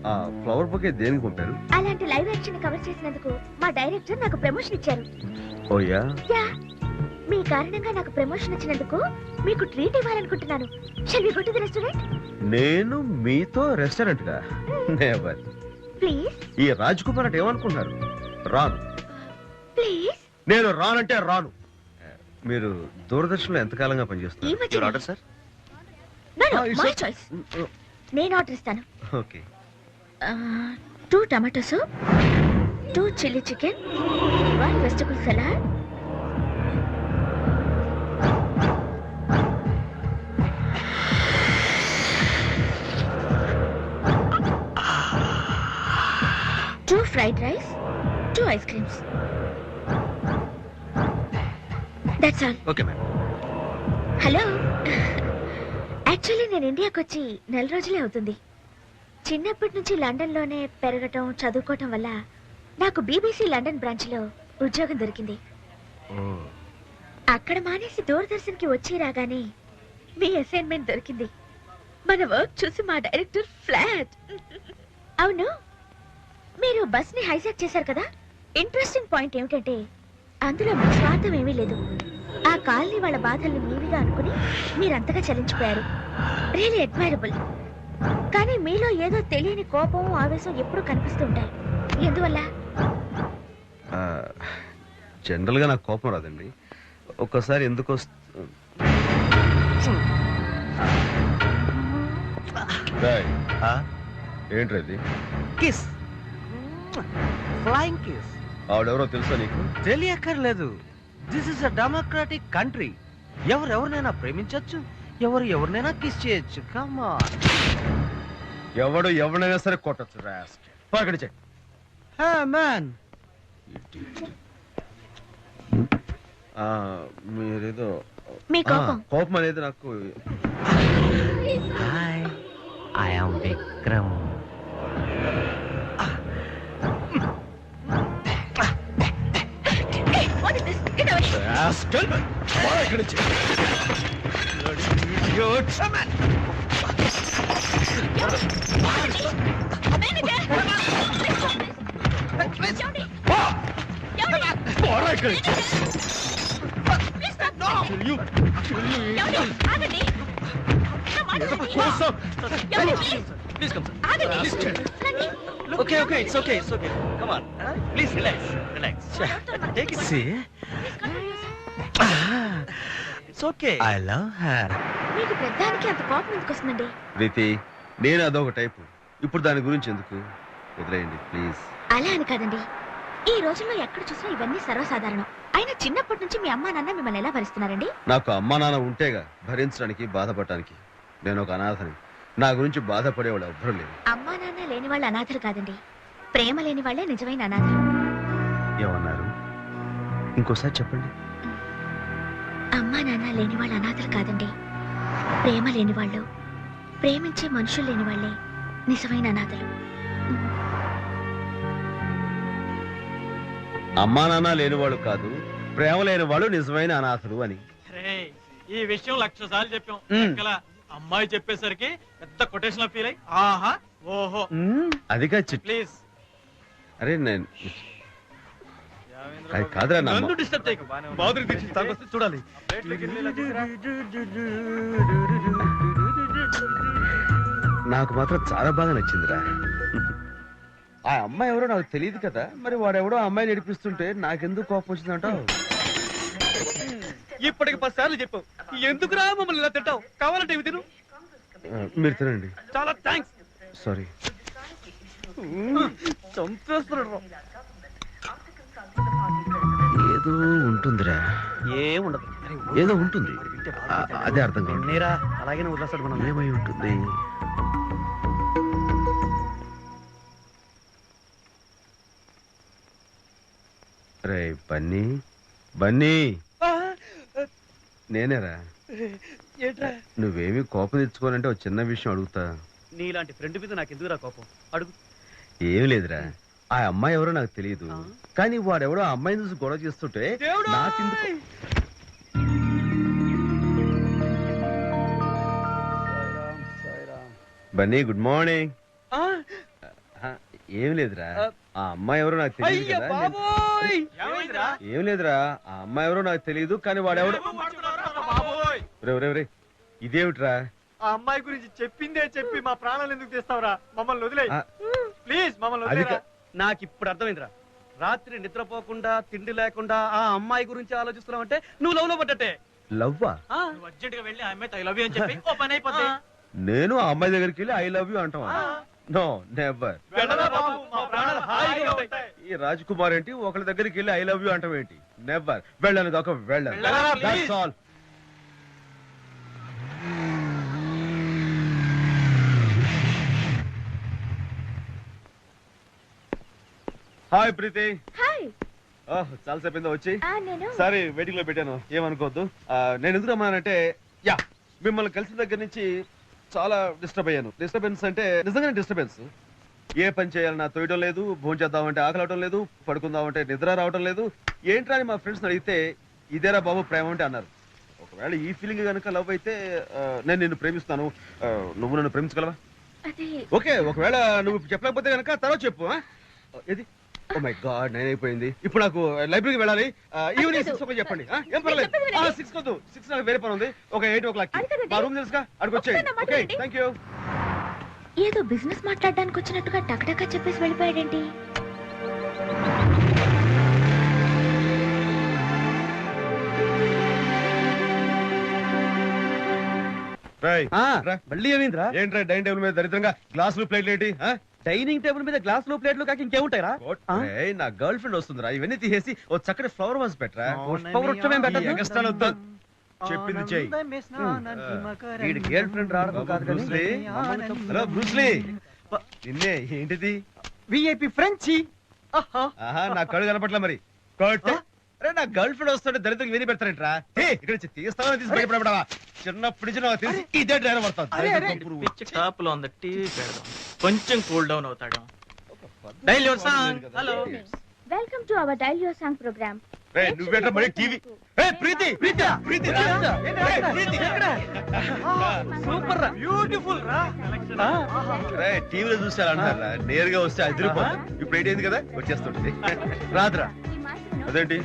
S8: ఆ ఫ్లవర్ బొకే దేనికి పంపారు?
S9: అలాంటి లైవ్ యాక్షన్ కవర్ చేసినందుకు మా డైరెక్టర్ నాకు ప్రమోషన్ ఇచ్చారు.
S8: ఓయా?
S9: మీ కారణంగా నాకు ప్రమోషన్ వచ్చినందుకు మీకు ట్రీట్ ఇవ్వాలనుకుంటున్నాను. Shall we go to the restaurant?
S8: నేను మీతో రెస్టారెంట్ గా? నెవర్.
S9: ప్లీజ్.
S8: ఈ రాజ్ కుమార్ అంటే ఏమనుకుంటున్నారు? రాను.
S9: ప్లీజ్.
S8: నేను రానంటే రాను. మీరు దూరదర్శన్లో ఎంతకాలంగా పనిచేస్తున్నారు?
S9: Order sir. My choice. నేను ఆర్డర్ ఇస్తాను.
S8: Okay.
S9: 2 tomato soup, 2 chilli chicken, 1 vegetable salad, 2 fried rice, 2 ice creams. That's all.
S8: Okay ma'am.
S9: Hello. Actually నేను ఇండియాకి వచ్చి 4 రోజులే అవుతుంది. చిన్నప్పటి నుంచి లండన్లోనే పెరగటం చదువుకోవటం వల్ల నాకు బీబీసీ లండన్ బ్రాంచ్లో ఉద్యోగం దొరికింది. అక్కడ మానేసి దూరదర్శన్కి వచ్చి రాగానే మీ అసైన్మెంట్ దొరికింది. మన వర్క్ చూసి మా డైరెక్టర్ ఫ్లాట్. అవును, మీరు బస్ని హైజాక్ చేశారు కదా. ఇంట్రెస్టింగ్ పాయింట్ ఏమిటంటే అందులో మీ స్వార్థం ఏమీ లేదు. ఆ కాలనీ వాళ్ళ బాధల్ని మీవిగా అనుకుని మీరంతగా చలించిపోయారు. Really admirable. కానీ మీలో ఏదో తెలియని కోపం ఆవేశం ఎప్పుడూ కనిపిస్తూ ఉంటాయి. ఎందువల్ల?
S8: జనరల్ గా నాకు కోపం రాదండి. ఒక్కసారి ఎందుకు ఏంటది?
S13: కిస్. Flying kiss.
S8: ఆవిడెవరో తెలుసా నీకు?
S13: తెలియక్కర్లేదు. This is a democratic country. ఎవరెవరినైనా ప్రేమించొచ్చు, ఎవరు ఎవరినైనా కిస్ చేయొచ్చు. Come on.
S8: ఎవడు ఎవరినైనా సరే కొట్టచ్చు. పక్కడి చెక్.
S13: Hey man.
S8: మీరేదో
S9: మీ కోపం.
S8: కోపం అనేది నాకు
S11: hi I am Vikram. Okay, okay, it's okay, it's okay. Come on, please relax, relax. Take it easy. It's okay. I love her.
S9: మీకు పెద్దానికి అంత కోపం ఎందుకు వస్తుందండి?
S8: ప్రీతి, నేను అదొక టైపు. ఇప్పుడు దాని గురించి ఎందుకు, వదిలేయండి ప్లీజ్.
S9: అలా అని కాదండి, ఈ రోజుల్లో ఎక్కడ చూసినా ఇవన్నీ సర్వసాధారణం. అయినా చిన్నప్పటి నుంచి మీ అమ్మా నాన్న మిమ్మల్ని ఎలా భరిస్తున్నారండి?
S8: నాకు అమ్మా నాన్న ఉంటేగా భరించడానికి, బాధపడటానికి. నేను ఒక అనాథని. నా గురించి బాధపడేవాళ్ళు ఎవ్వరూ లేరు.
S9: అమ్మా నాన్న లేని వాళ్ళు అనాథలు కాదండి, ప్రేమ లేని వాళ్ళే నిజమైన అనాథలు.
S8: ఏమన్నారు? ఇంకోసారి చెప్పండి.
S9: అమ్మా నాన్న లేని వాళ్ళు అనాథలు కాదండి, ప్రేమ లేని వాళ్ళు, ప్రేమించే మనుషులు లేని వాళ్ళే నిజమైన అనాథలు.
S8: అమ్మా నాన్న లేని వాళ్ళు కాదు, ప్రేమ లేని వాళ్ళు నిజమైన అనాథలు అని.
S7: ఈ విషయం 1,00,000 సార్లు చెప్పాం. అమ్మాయి చెప్పేసరికి పెద్ద కొటేషన్ ఫీల్ అయ్యి ఆహా ఓహో
S8: అదిగా
S7: ప్లీజ్.
S8: అరే నేను కాదురా,
S7: నన్ను డిస్టర్బ్ చేయకు. బాదురు తీసి తాగొస్తే చూడాలి.
S8: నాకు మాత్రం చాలా బాగా నచ్చిందిరా. ఆ అమ్మాయి ఎవరో నాకు తెలియదు కదా, మరి వాడెవడో అమ్మాయిని నడిపిస్తుంటే నాకెందుకు కోపం వచ్చిందంటావు?
S5: ఇప్పటికి 10 సార్లు చెప్పావు, ఎందుకురా మమ్మల్ని ఇలా తింటావు? కావాలంటే ఇవి తిను.
S8: మీరు తినండి.
S5: చాలా థ్యాంక్స్.
S8: సారీ.
S5: చంపేస్తున్నాడు.
S8: ఏదో ఉంటుందిరా.
S5: ఏముండదు,
S8: ఏదో ఉంటుంది, అదే అర్థం కాదు.
S5: నేరా అలాగే వదిలేస్తాడు. మనం
S8: ఏమై ఉంటుంది? రే బన్నీ, బన్నీ నేనేరా.
S5: ఏంట్రా?
S8: నువ్వేమి కోపం తెచ్చుకోనంటే ఒక చిన్న విషయం అడుగుతా.
S5: నీలాంటి ఫ్రెండ్ మీద నాకు ఎందుకురా కోపం? అడుగు.
S8: ఏం లేదురా, ఆ అమ్మాయి ఎవరో నాకు తెలియదు, కానీ వాడెవడో ఆ అమ్మాయిని చూసి గొడవ చేస్తుంటే నాకెందుకు. Bunny good morning. ఏం లేదురా, ఆ అమ్మాయి ఎవరో నాకు తెలియదు కదా. ఏం లేదురా, ఆ అమ్మాయి ఎవరో నాకు తెలియదు, కానీ వాడెవడో. ఇదేమిట్రా?
S5: ఆ అమ్మాయి గురించి చెప్పిందే చెప్పి మా ప్రాణాలు ఎందుకు తీస్తావురా? మమ్మల్ని వదిలే ప్లీజ్, మమ్మల్ని వదిలేరా. నాకు ఇప్పుడు అర్థమైందిరా, రాత్రి నిద్రపోకుండా తిండి లేకుండా ఆ అమ్మాయి గురించి ఆలోచిస్తున్నావంటే నువ్వు లవ్ లో పడ్డట్టే.
S8: లవ్వా?
S7: నువ్వు అర్జెంట్ గా వెళ్ళి ఆ అమ్మాయితో ఐ లవ్ యూ అని చెప్పి ఓ పని అయిపోద్ది.
S8: నేను ఆ అమ్మాయి దగ్గరికి వెళ్ళి ఐ లవ్ యూ అంటావా? No never. ఈ రాజ్ కుమార్ ఏంటి ఒకళ్ళ దగ్గరికి వెళ్ళి ఐ లవ్ యూ అంటాం ఏంటి? నెవర్. వెళ్ళను కాక వెళ్ళను. That's all. Hi Preeti.
S9: Hi.
S8: చాలా సేపు వచ్చి.
S9: నేను
S8: సారీ వెయిటింగ్ లో పెట్టాను, ఏమనుకోవద్దు. నేను ఎందుకు రమ్మన్నానంటే, యా మిమ్మల్ని కలిసిన దగ్గర నుంచి చాలా డిస్టర్బ్ అయ్యాను. డిస్టర్బెన్స్ అంటే నిజంగానే డిస్టర్బెన్స్. ఏ పని చేయాలన్నా తోయడం లేదు, భోజనం చేద్దామంటే ఆకలి అవడం లేదు, పడుకుందామంటే నిద్ర రావడం లేదు. ఏంట్రా అని మా ఫ్రెండ్స్ అడిగితే ఇదేరా బాబు ప్రేమ అంటే అన్నారు. ఒకవేళ ఈ ఫీలింగ్ కనుక లవ్ అయితే నేను నిన్ను ప్రేమిస్తాను, నువ్వు నన్ను ప్రేమించగలవా? ఓకే, ఒకవేళ నువ్వు చెప్పలేకపోతే కనుక తర్వాత చెప్పు. ఏది? ఓ మై గాడ్, 9 అయిపోయింది. ఇప్పుడు నాకు లైబ్రరీకి వెళ్ళాలి. ఈవినింగ్ 6 చెప్పండి. ఏం పర్లేదు. 6 వద్దు, 6 నాకు వేరే పని ఉంది. ఒక 8 o'clock మా రూమ్ తెలుసుగా, అక్కడికి వచ్చేయండి. Okay, thank you.
S9: ఏదో బిజినెస్ మాట్లాడడానికి వచ్చినట్టుగా టకటకా చెప్పేసి వెళ్ళిపోయాడేంటి?
S5: మళ్ళీ ఏమైందిరా?
S8: ఏంట్రా డైనింగ్ టేబుల్ మీద దరిద్రంగా గ్లాసులు ప్లేట్లు ఏంటి?
S5: డైనింగ్ టేబుల్ మీద గ్లాసులు ప్లేట్లు కాక ఇంకేముంటాయిరా?
S8: నా గర్ల్ ఫ్రెండ్ వస్తుందిరా, ఇవన్నీ తీసేసి ఓ చక్కటి ఫ్లవర్ వాజ్ పెట్టరా. చెప్పింది చెయ్యి.
S5: గర్ల్ ఫ్రెండ్ రావడం కాదు.
S8: హలో బ్రూస్లీ, నిన్నే. ఏంటిది?
S5: విఐపి ఫ్రెంచి.
S8: ఆహా, నా కళ్ళు కనపట్ల. మరి
S6: అరే నా గర్ల్ ఫ్రెండ్ వస్తుంటే దరిద్రం విని పెడతారంట్రా ఇక్కడ నుంచి తీస్తామని తీసి భయపడవా చిన్నప్పటి నుంచి నాకు తెలిసి ఇదే డ్రైవర్ పడుతుంది
S7: టాప్ లో ఉంది టీవీ పెడదాం కొంచెం కూల్ డౌన్ అవుతాడు dial your song hello
S9: welcome to our dial your song programme
S6: నువ్వేంట్రా మరి టీవీ ప్రీతి ప్రీతి ప్రీతి
S5: సూపర్ రా బ్యూటిఫుల్ రా
S6: టీవీలో చూసారంటారా నేరుగా వస్తే అదిరిపోతుంది ఇప్పుడు ఏంటి కదా వచ్చేస్తుంది రాదురా అదేంటి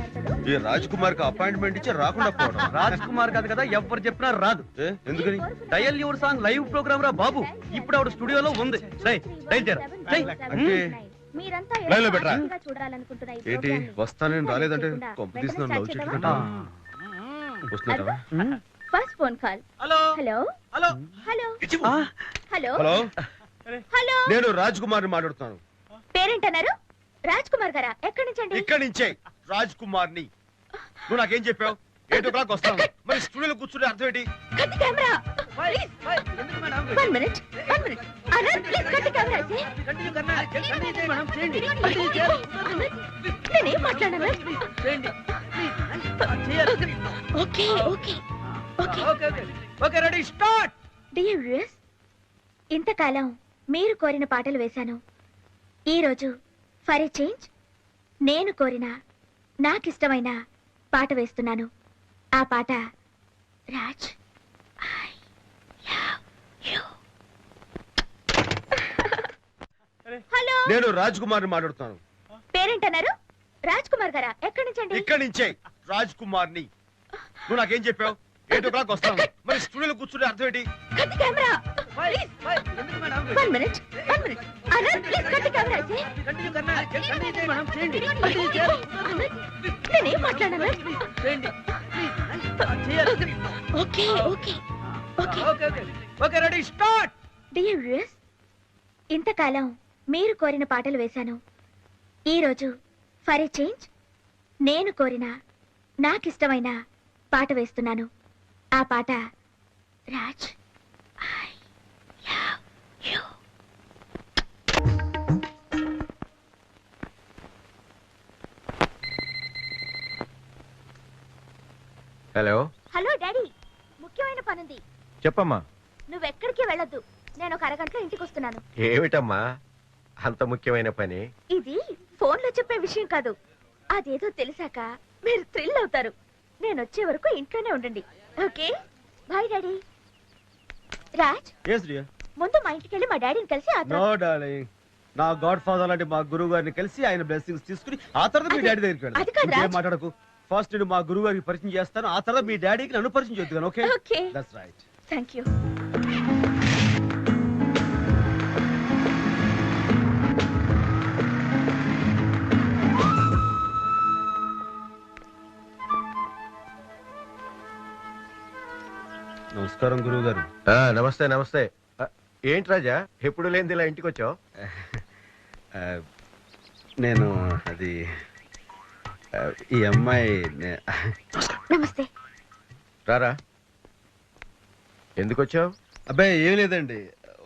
S6: ఈ రాజ్ కుమార్ కి అపాయింట్మెంట్ ఇచ్చి రాకుండా పోవడం
S5: రాజ్ కుమార్ కాదు కదా ఎవరు చెప్పినా రాదు
S6: ఎందుకని
S5: dial your song live programme రా బాబు ఇప్పుడు ఆవిడ స్టూడియోలో ఉంది డైల్ చేయరా
S6: అంటే
S9: మీరంతా
S6: లైవ్ లో పెట్టరా
S9: చూడాలనుకుంటున్న ఈ
S6: ఏంటి వస్తానని రాలేదంటే కంపెనీస్ లవ్ చెట్టుకుంటా వస్తున్నావా
S9: first phone call
S7: hello
S9: hello
S7: hello
S9: hello hello
S6: hello
S9: hello
S6: నేను రాజ్ కుమార్ ని మాట్లాడుతున్నాను
S9: పేరేంటన్నారు రాజ్ కుమార్ గారా ఎక్కడి నుంచి అండి
S6: ఇక్కడి నుంచే రాజ్ కుమార్ ని నువ్వు నాకేం చెప్పావు 8 o'clock వస్తాను మరి స్టూడియోలో కూర్చుంటే అర్థం ఏంటి
S9: cut camera one minute Anant please cut camera నేనేం మాట్లాడాను okay okay
S5: okay ready start
S9: dear viewers ఇంతకాలం మీరు కోరిన పాటలు వేశాను ఈరోజు ఫర్ ఏ చేంజ్ నేను కోరిన నాకిష్టమైన పాట వేస్తున్నాను ఆ పాట Raj I love you hello
S6: నేను రాజ్ కుమార్ ని మాట్లాడుతున్నాను
S9: పేరేంటన్నారు రాజ్ కుమార్ గారా ఎక్కడి నుంచి అండి
S6: ఇక్కడి నుంచే రాజ్ కుమార్ ని నువ్వు నాకేం చెప్పావు 8 o'clock వస్తాను మరి స్టూడియోలో కూర్చుంటే అర్థం ఏంటి
S9: cut camera one minute Anant please cut camera నేనేం మాట్లాడాను okay okay
S5: okay ready start
S9: dear viewers ఇంతకాలం మీరు కోరిన పాటలు వేశాను ఈరోజు ఫర్ ఏ చేంజ్ నేను కోరిన నాకిష్టమైన పాట వేస్తున్నాను ఆ పాట Raj I love you
S6: hello
S9: hello daddy ముఖ్యమైన పనుంది
S6: చెప్పమ్మా
S9: నువ్వెక్కడికి వెళ్ళొద్దు నేను ఒక అరగంటలో ఇంటికి వస్తున్నాను
S6: ఏమిటమ్మా అంత ముఖ్యమైన పని
S9: ఇది ఫోన్లో చెప్పే విషయం కాదు అదేదో తెలిసాక మీరు థ్రిల్ అవుతారు నేను వచ్చే వరకు ఇంట్లోనే ఉండండి ఓకే బాయ్ డాడీ రాజ్ ముందు మా ఇంటికి వెళ్ళి మా డాడీని కలిసి ఆ
S6: నో డార్లింగ్ నా గాడ్ ఫాదర్ లాంటి మా గురువు గారిని కలిసి ఆయన బ్లెస్సింగ్స్ తీసుకుని ఆ తర్వాత మీ డాడీ దగ్గరికి
S9: అది కాదు,
S6: వెళ్ళాలి
S9: రాజ్.
S6: మాట్లాడకు ఫస్ట్ నేను మా గురువు గారికి పరిచయం చేస్తాను ఆ తర్వాత మీ డాడీకి నన్ను పరిచయం చేద్దాను okay
S9: okay
S6: that's right
S9: thank you
S6: నమస్కారం గురువు గారు
S16: నమస్తే నమస్తే ఏంటి రాజా ఎప్పుడు లేనిది ఇలా ఇంటికి వచ్చావు
S8: నేను అది ఈ అమ్మాయి
S9: నమస్తే
S16: రారా ఎందుకు వచ్చావు
S8: అబ్బాయి ఏం లేదండి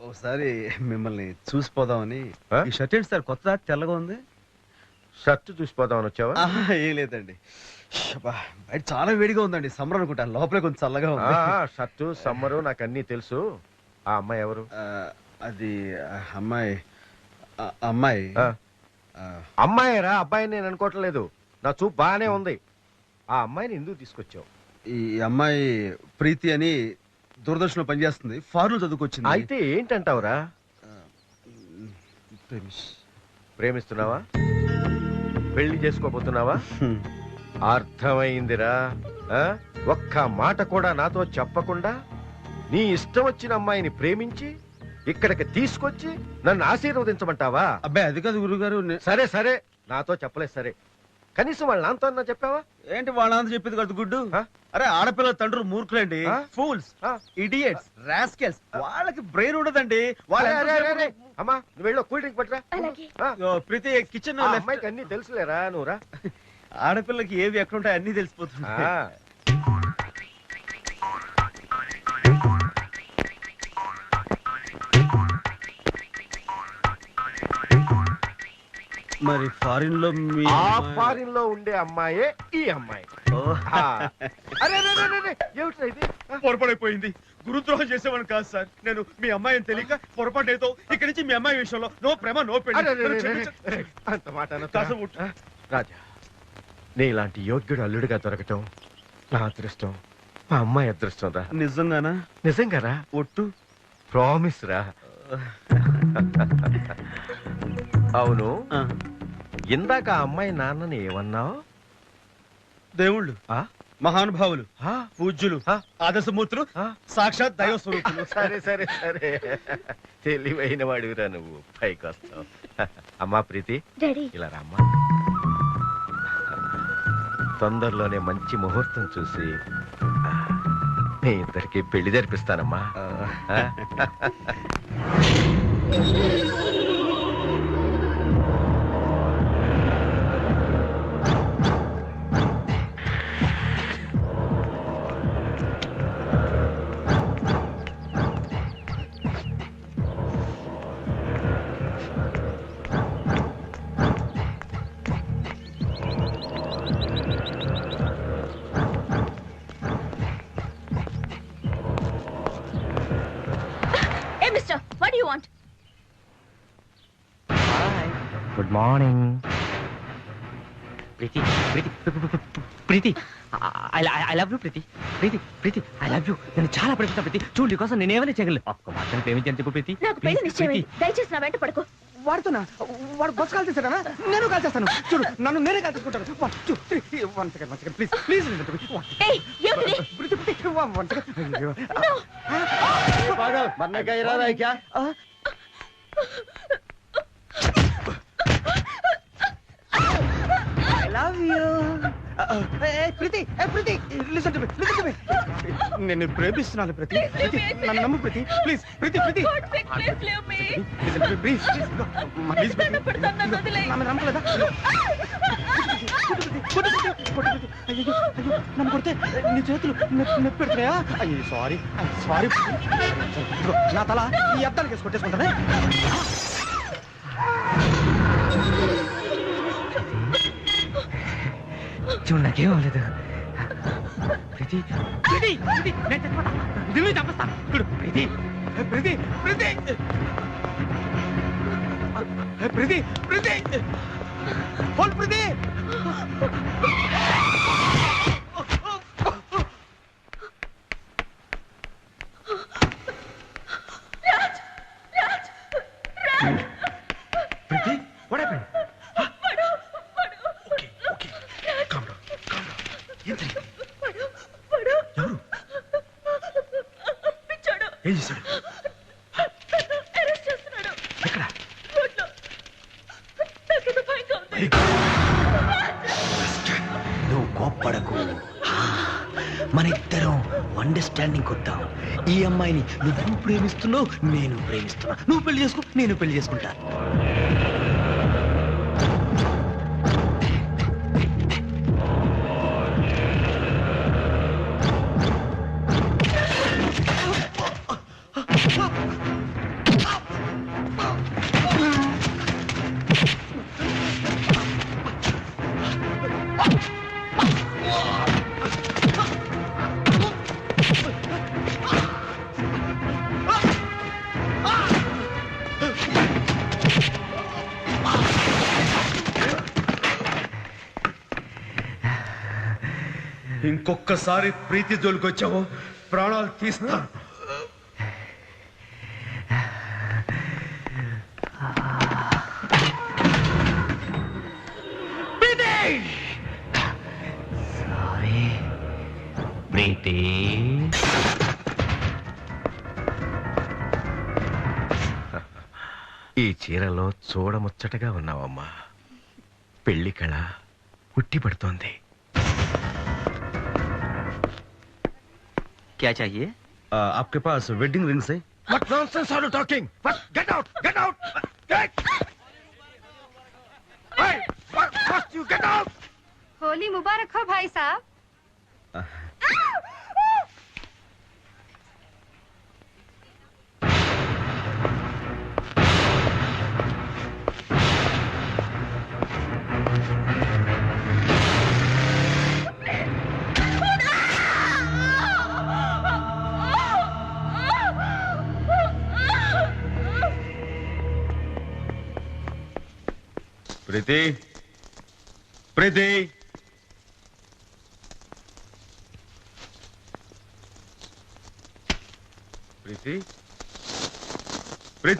S8: ఒకసారి మిమ్మల్ని చూసిపోదామని ఈ షర్ట్ ఏంటి సార్ కొత్త తెల్లగా ఉంది
S16: షర్ట్ చూసిపోదామని వచ్చావా
S8: ఏం లేదండి బయట చాలా వేడిగా ఉందండి సమ్మర్ అనుకుంటా లోపలే కొంచెం చల్లగా ఉంది
S16: షర్టు సమ్మరు నాకు అన్నీ తెలుసు ఆ అమ్మాయి ఎవరు
S8: అది అమ్మాయి అమ్మాయి
S16: అమ్మాయిరా అబ్బాయి నేను అనుకోవట్లేదు నా చూపు బాగానే ఉంది ఆ అమ్మాయిని ఎందుకు తీసుకొచ్చావు
S8: ఈ అమ్మాయి ప్రీతి అని దూరదర్శన్లో పనిచేస్తుంది ఫారెన్ చదువుకొచ్చింది
S16: అయితే ఏంటంటావురా ప్రేమిస్తున్నావా పెళ్లి చేసుకోబోతున్నావా అర్థమైందిరా ఒక్క మాట కూడా నాతో చెప్పకుండా నీ ఇష్టం వచ్చిన అమ్మాయిని ప్రేమించి ఇక్కడికి తీసుకొచ్చి నన్ను ఆశీర్వదించమంటావా
S8: అబ్బాయి అది కాదు గురుగారు
S16: సరే సరే నాతో చెప్పలేదు సరే కనీసం వాళ్ళ నాన్నతో అన్నా చెప్పావా
S8: ఏంటి వాళ్ళ నాన్న చెప్పింది కదా గుడ్డు అరే ఆడపిల్లల తండ్రులు మూర్ఖులండి ఫూల్స్ ఇడియట్స్ రాస్కెల్స్ వాళ్ళకి బ్రెయిన్ ఉండదండి
S16: అమ్మా నువ్వు వెళ్ళో కూల్ డ్రింక్ పట్టరా
S8: ప్రీతి కిచెన్
S16: అమ్మాయికి అన్ని తెలుసులేరా నువ్వురా
S8: ఆడపిల్లకి ఏవి ఎక్కడ ఉంటాయి అన్ని తెలిసిపోతున్నాయి మరి ఫారిన్ లో
S16: ఆ ఫారిన్ లో ఉండే అమ్మాయే ఈ అమ్మాయి. అరే ఏమిట్రా ఇది?
S3: పొరపాడైపోయింది. గురుద్రోహం చేసేవాడు కాదు సార్. నేను మీ అమ్మాయిని తెలియక పొరపాటు అయితే ఇక్కడి నుంచి మీ అమ్మాయి విషయంలో నో ప్రేమ నో పెళ్లి.
S16: అంత మాట రాజా, నీ ఇలాంటి యోగ్యుడు అల్లుడిగా దొరకటం నా అదృష్టం, మా అమ్మాయి అదృష్టం రా.
S8: నిజంగానా?
S16: నిజంగారా?
S8: ఒట్టు
S16: ప్రామిస్ రా. అవును, ఇందాక ఆ అమ్మాయి నాన్నని ఏమన్నావు?
S5: దేవుళ్ళు, మహానుభావులు, పూజ్యులు, ఆదర్శమూర్తులు, సాక్షాత్ దైవ స్వరూపులు.
S16: సరే సరే సరే, తెలివైన వాడివిరా నువ్వు, పైకి వస్తావు. అమ్మా ప్రీతి, ఇలా రామ్మా. తొందరలోనే మంచి ముహూర్తం చూసి మీ ఇద్దరికి పెళ్లి జరిపిస్తానమ్మా.
S11: Good morning. Preethi, Preethi, Preethi, I love you Preethi, Preethi, Preethi, I love you. నేను చాలా ప్రేమిస్తాను ప్రీతి. చూడు, నీ కోసం నేను ఏమైనా చేయగలను. ఒక్క మాత్రం ప్రేమించాను చెప్పు ప్రీతి.
S9: నాకు పెళ్లి నిశ్చయమే. దయచేసి నా వెంట పడుకో.
S5: వాడుతున్నా, వాడు బస్సు కాల్ చేశాడా? నేను కాల్ చేస్తాను. చూడు, నన్ను నేనే కాల్ చేసుకుంటాను. Please please. I love you. Preeti, Preeti, listen to me, listen to me. నేను ప్రేమిస్తున్నాను ప్రీతి. ప్రీతి, నన్ను నమ్ము ప్రీతి. Please Preethi, Preethi. ప్లీజ్ నన్ను నమ్మలేదా? నన్ను కొడితే నీ చేతులు నొప్పి పెడుతున్నాయా? అయ్యో సారీ, సారీ. నా తల ఈ అద్దాలు కేసు కొట్టేసుకుంటానే. చూడు, నాకేం అవ్వలేదు. ప్రీతి, ప్రీతి, ప్రీతి, నేను చంపేస్తాను. చూడు ప్రీతి, ప్రీతి, ప్రీతి, ప్రీతి, ప్రీతి, హోల్ ప్రీతి. Preethi, what happened? ఏం చేశాడు? ఎక్కడ?
S11: నువ్వు కోప్పడకు. మన ఇద్దరం అండర్స్టాండింగ్ కొద్దాం. ఈ అమ్మాయిని నువ్వు ప్రేమిస్తున్నావు, నేను ప్రేమిస్తున్నా. నువ్వు పెళ్లి చేసుకో, నేను పెళ్లి చేసుకుంటా.
S3: ఇంకొక్కసారి ప్రీతి జోలికి వచ్చావో ప్రాణాలు తీస్తా.
S11: ప్రీతి,
S16: ఈ చీరలో చూడముచ్చటగా ఉన్నావమ్మా. పెళ్లి కళ ఉట్టి పడుతోంది.
S11: क्या चाहिए?
S8: आपके पास वेडिंग रिंग्स है?
S16: What nonsense are you talking? What? Get out! Get out! Get! Hey! First you get out!
S9: Holi मुबारक हो भाई साहब.
S16: ప్రీతి ప్రీతి ప్రీతి ప్రీతి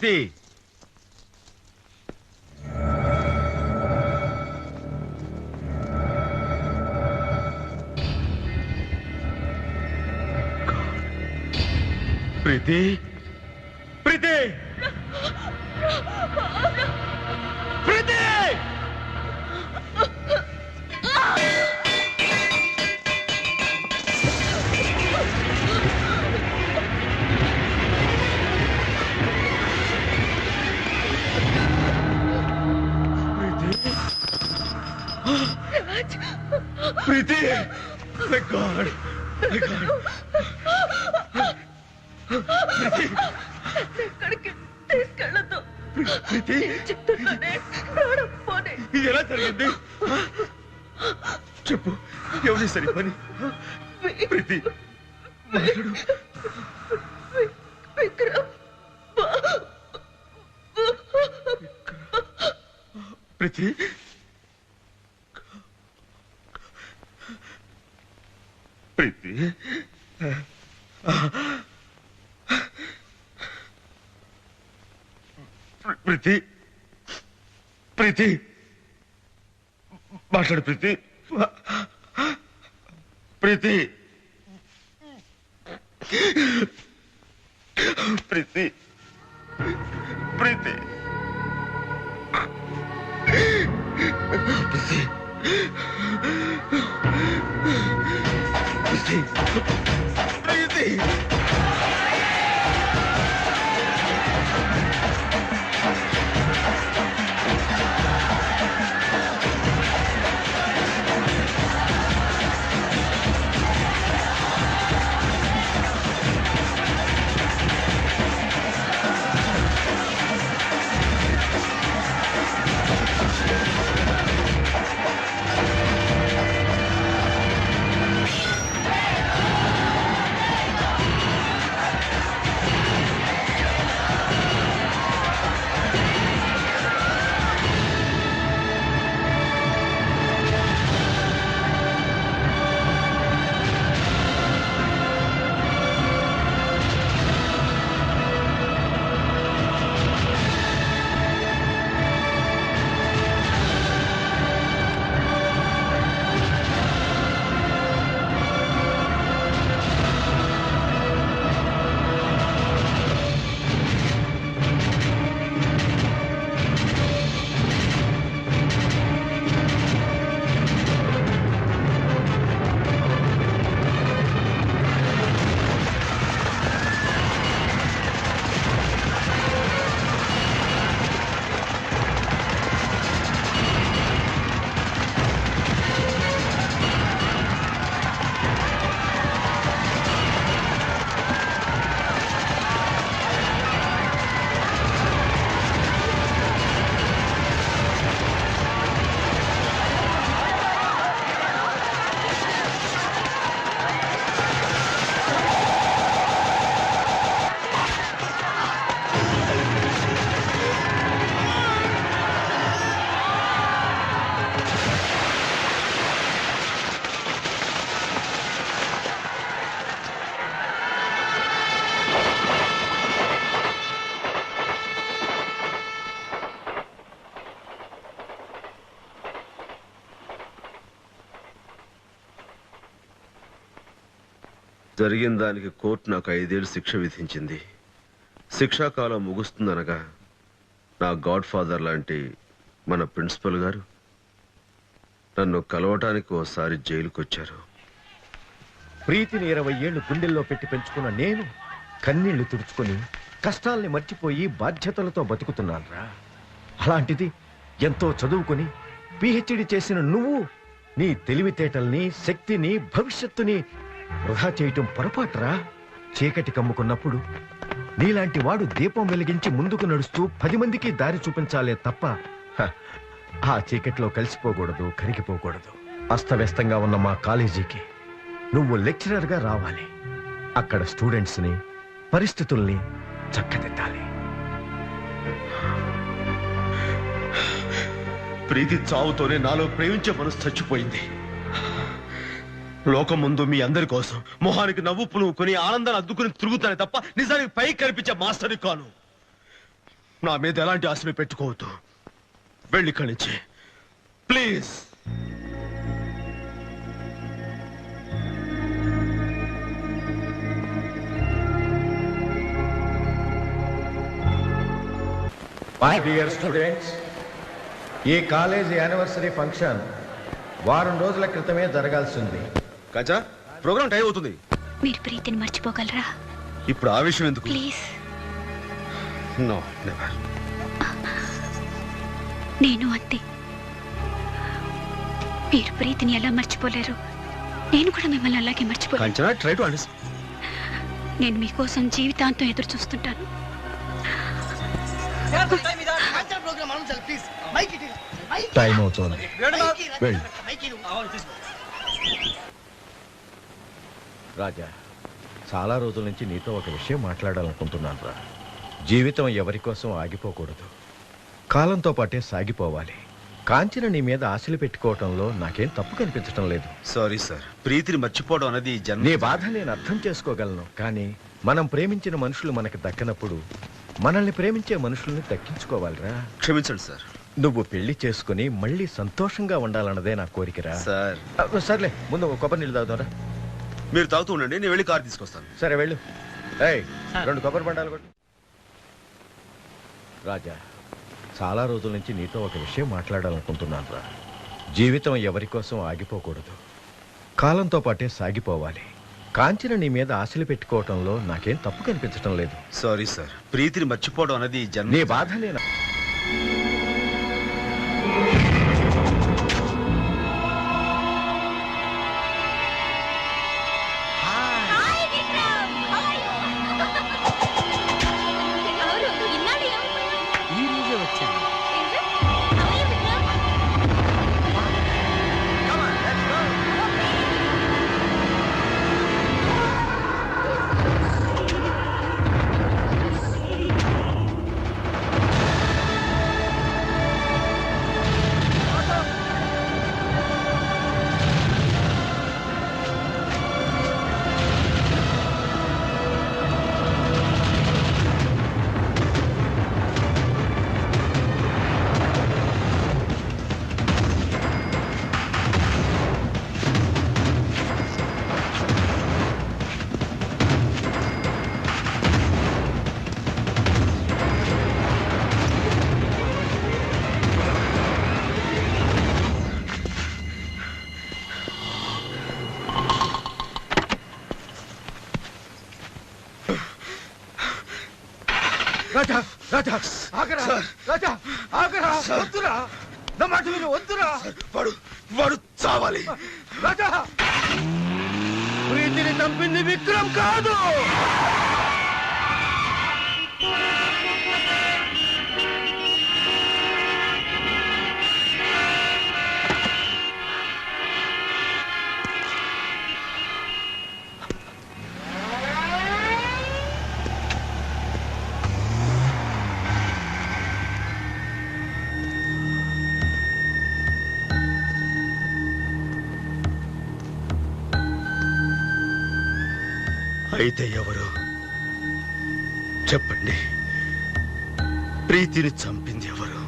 S16: ప్రీతి ప్రీతి ప్రీతి Preethi my God my God
S17: ఎక్కడికి తీసుకెళ్ళదు
S16: ప్రీతి
S17: చెప్తున్నానే ప్రాణం పోనీ.
S16: ఇది ఎలా జరిగింది చెప్పు ఎవరి సరి పని ప్రీతి మాట్లాడు
S17: విక్రమ్
S16: ప్రీతి ప్రీతి ప్రీతి ప్రీతి మాట్లాడు ప్రీతి ప్రీతి ప్రీతి ప్రీతి ప్రీతి
S8: జరిగిన దానికి కోర్టు నాకు 5 ఏళ్ళు శిక్ష విధించింది. శిక్షాకాలం ముగుస్తుందనగా నా గాడ్ ఫాదర్ లాంటి మన ప్రిన్సిపల్ గారు నన్ను కలవటానికి ఓసారి జైలుకు వచ్చారు.
S16: ప్రీతిని 20 ఏళ్లు గుండెల్లో పెట్టి పెంచుకున్న నేను కన్నీళ్లు తుడుచుకొని కష్టాల్ని మర్చిపోయి బాధ్యతలతో బతుకుతున్నానురా. అలాంటిది ఎంతో చదువుకొని పిహెచ్డి చేసిన నువ్వు నీ తెలివితేటల్ని, శక్తిని, భవిష్యత్తుని వృధా చేయటం పొరపాటురా. చీకటి కమ్ముకున్నప్పుడు నీలాంటి వాడు దీపం వెలిగించి ముందుకు నడుస్తూ 10 మందికి దారి చూపించాలే తప్ప ఆ చీకట్లో కలిసిపోకూడదు, కరిగిపోకూడదు. అస్తవ్యస్తంగా ఉన్న మా కాలేజీకి నువ్వు లెక్చరర్గా రావాలి. అక్కడ స్టూడెంట్స్ని, పరిస్థితుల్ని చక్కదిద్దాలి.
S6: ప్రీతి చావుతోనే నాలో ప్రేమించే మనసు చచ్చిపోయింది. లోకం ముందు మీ అందరి కోసం మొహానికి నవ్వు పులువుకొని ఆనందాన్ని అద్దుకుని తిరుగుతానే తప్ప నిజానికి పై కనిపించే మాస్టర్ని కాను. నా మీద ఎలాంటి ఆశలు పెట్టుకోవద్దు. వెళ్ళి కణించి ప్లీజ్.
S16: మై డియర్ స్టూడెంట్స్, ఈ కాలేజీ యానివర్సరీ ఫంక్షన్ వారం రోజుల క్రితమే జరగాల్సింది.
S8: కాచా, ప్రోగ్రామ్ టైం అవుతుంది.
S9: మీరు ప్రీతిని మర్చిపోగలరా?
S8: ఇప్పుడు ఆ విషయం ఎందుకు?
S9: ప్లీజ్.
S8: No, never.
S9: నేను అంతే. మీరు ప్రీతిని ఎలా మర్చిపోలేరు, నేను కూడా మిమ్మల్ని అలాగే మర్చిపోలేను.
S8: Kanchana, try to understand.
S9: నేను మీకోసం జీవితాంతం ఎదురు చూస్తుంటాను.
S16: టైం అవుతుంది. రాజా, చాలా రోజుల నుంచి నీతో ఒక విషయం మాట్లాడాలనుకుంటున్నాను రా. జీవితం ఎవరి కోసం ఆగిపోకూడదు, కాలంతో పాటే సాగిపోవాలి. కాంచన నీ మీద ఆశలు పెట్టుకోవటంలో నాకేం తప్పు కనిపించడం లేదు.
S8: సారీ సార్, ప్రీతిని మర్చిపోవడం అనేది
S16: నీ బాధ నేను అర్థం చేసుకోగలను. కానీ మనం ప్రేమించిన మనుషులు మనకి దక్కనప్పుడు మనల్ని ప్రేమించే మనుషుల్ని దక్కించుకోవాలిరా.
S8: క్షమించండి సార్.
S16: నువ్వు పెళ్లి చేసుకుని మళ్ళీ సంతోషంగా ఉండాలన్నదే నా కోరికరా.
S8: సార్
S16: సర్లే, ముందు కొబ్బరి నీళ్ళు తాగుతారా?
S8: మీరు తాగుతూ ఉండండి, నేను వెళ్ళి కారు తీసుకొస్తాను.
S16: సరే వెళ్ళు. ఏయ్, 2 కొబ్బరి బండాలు కొట్టు. రాజా, చాలా రోజుల నుంచి నీతో ఒక విషయం మాట్లాడాలనుకుంటున్నాను రా. జీవితం ఎవరి కోసం ఆగిపోకూడదు, కాలంతో పాటే సాగిపోవాలి. కాంచన నీ మీద ఆశలు పెట్టుకోవటంలో నాకేం తప్పు కనిపించడం లేదు.
S8: సారీ సార్, ప్రీతిని మర్చిపోవడం అనేది
S16: నీ బాధ నేను
S6: రాజా, రాజా, ఆగరా. రాజా, ఆగరా. వద్దురా, నా మాట విను. వద్దురా. వాడు చావాలి. రాజా, ప్రీతిని చంపింది విక్రమ్ కాదు. అయితే ఎవరు చెప్పండి? ప్రీతిని చంపింది ఎవరు?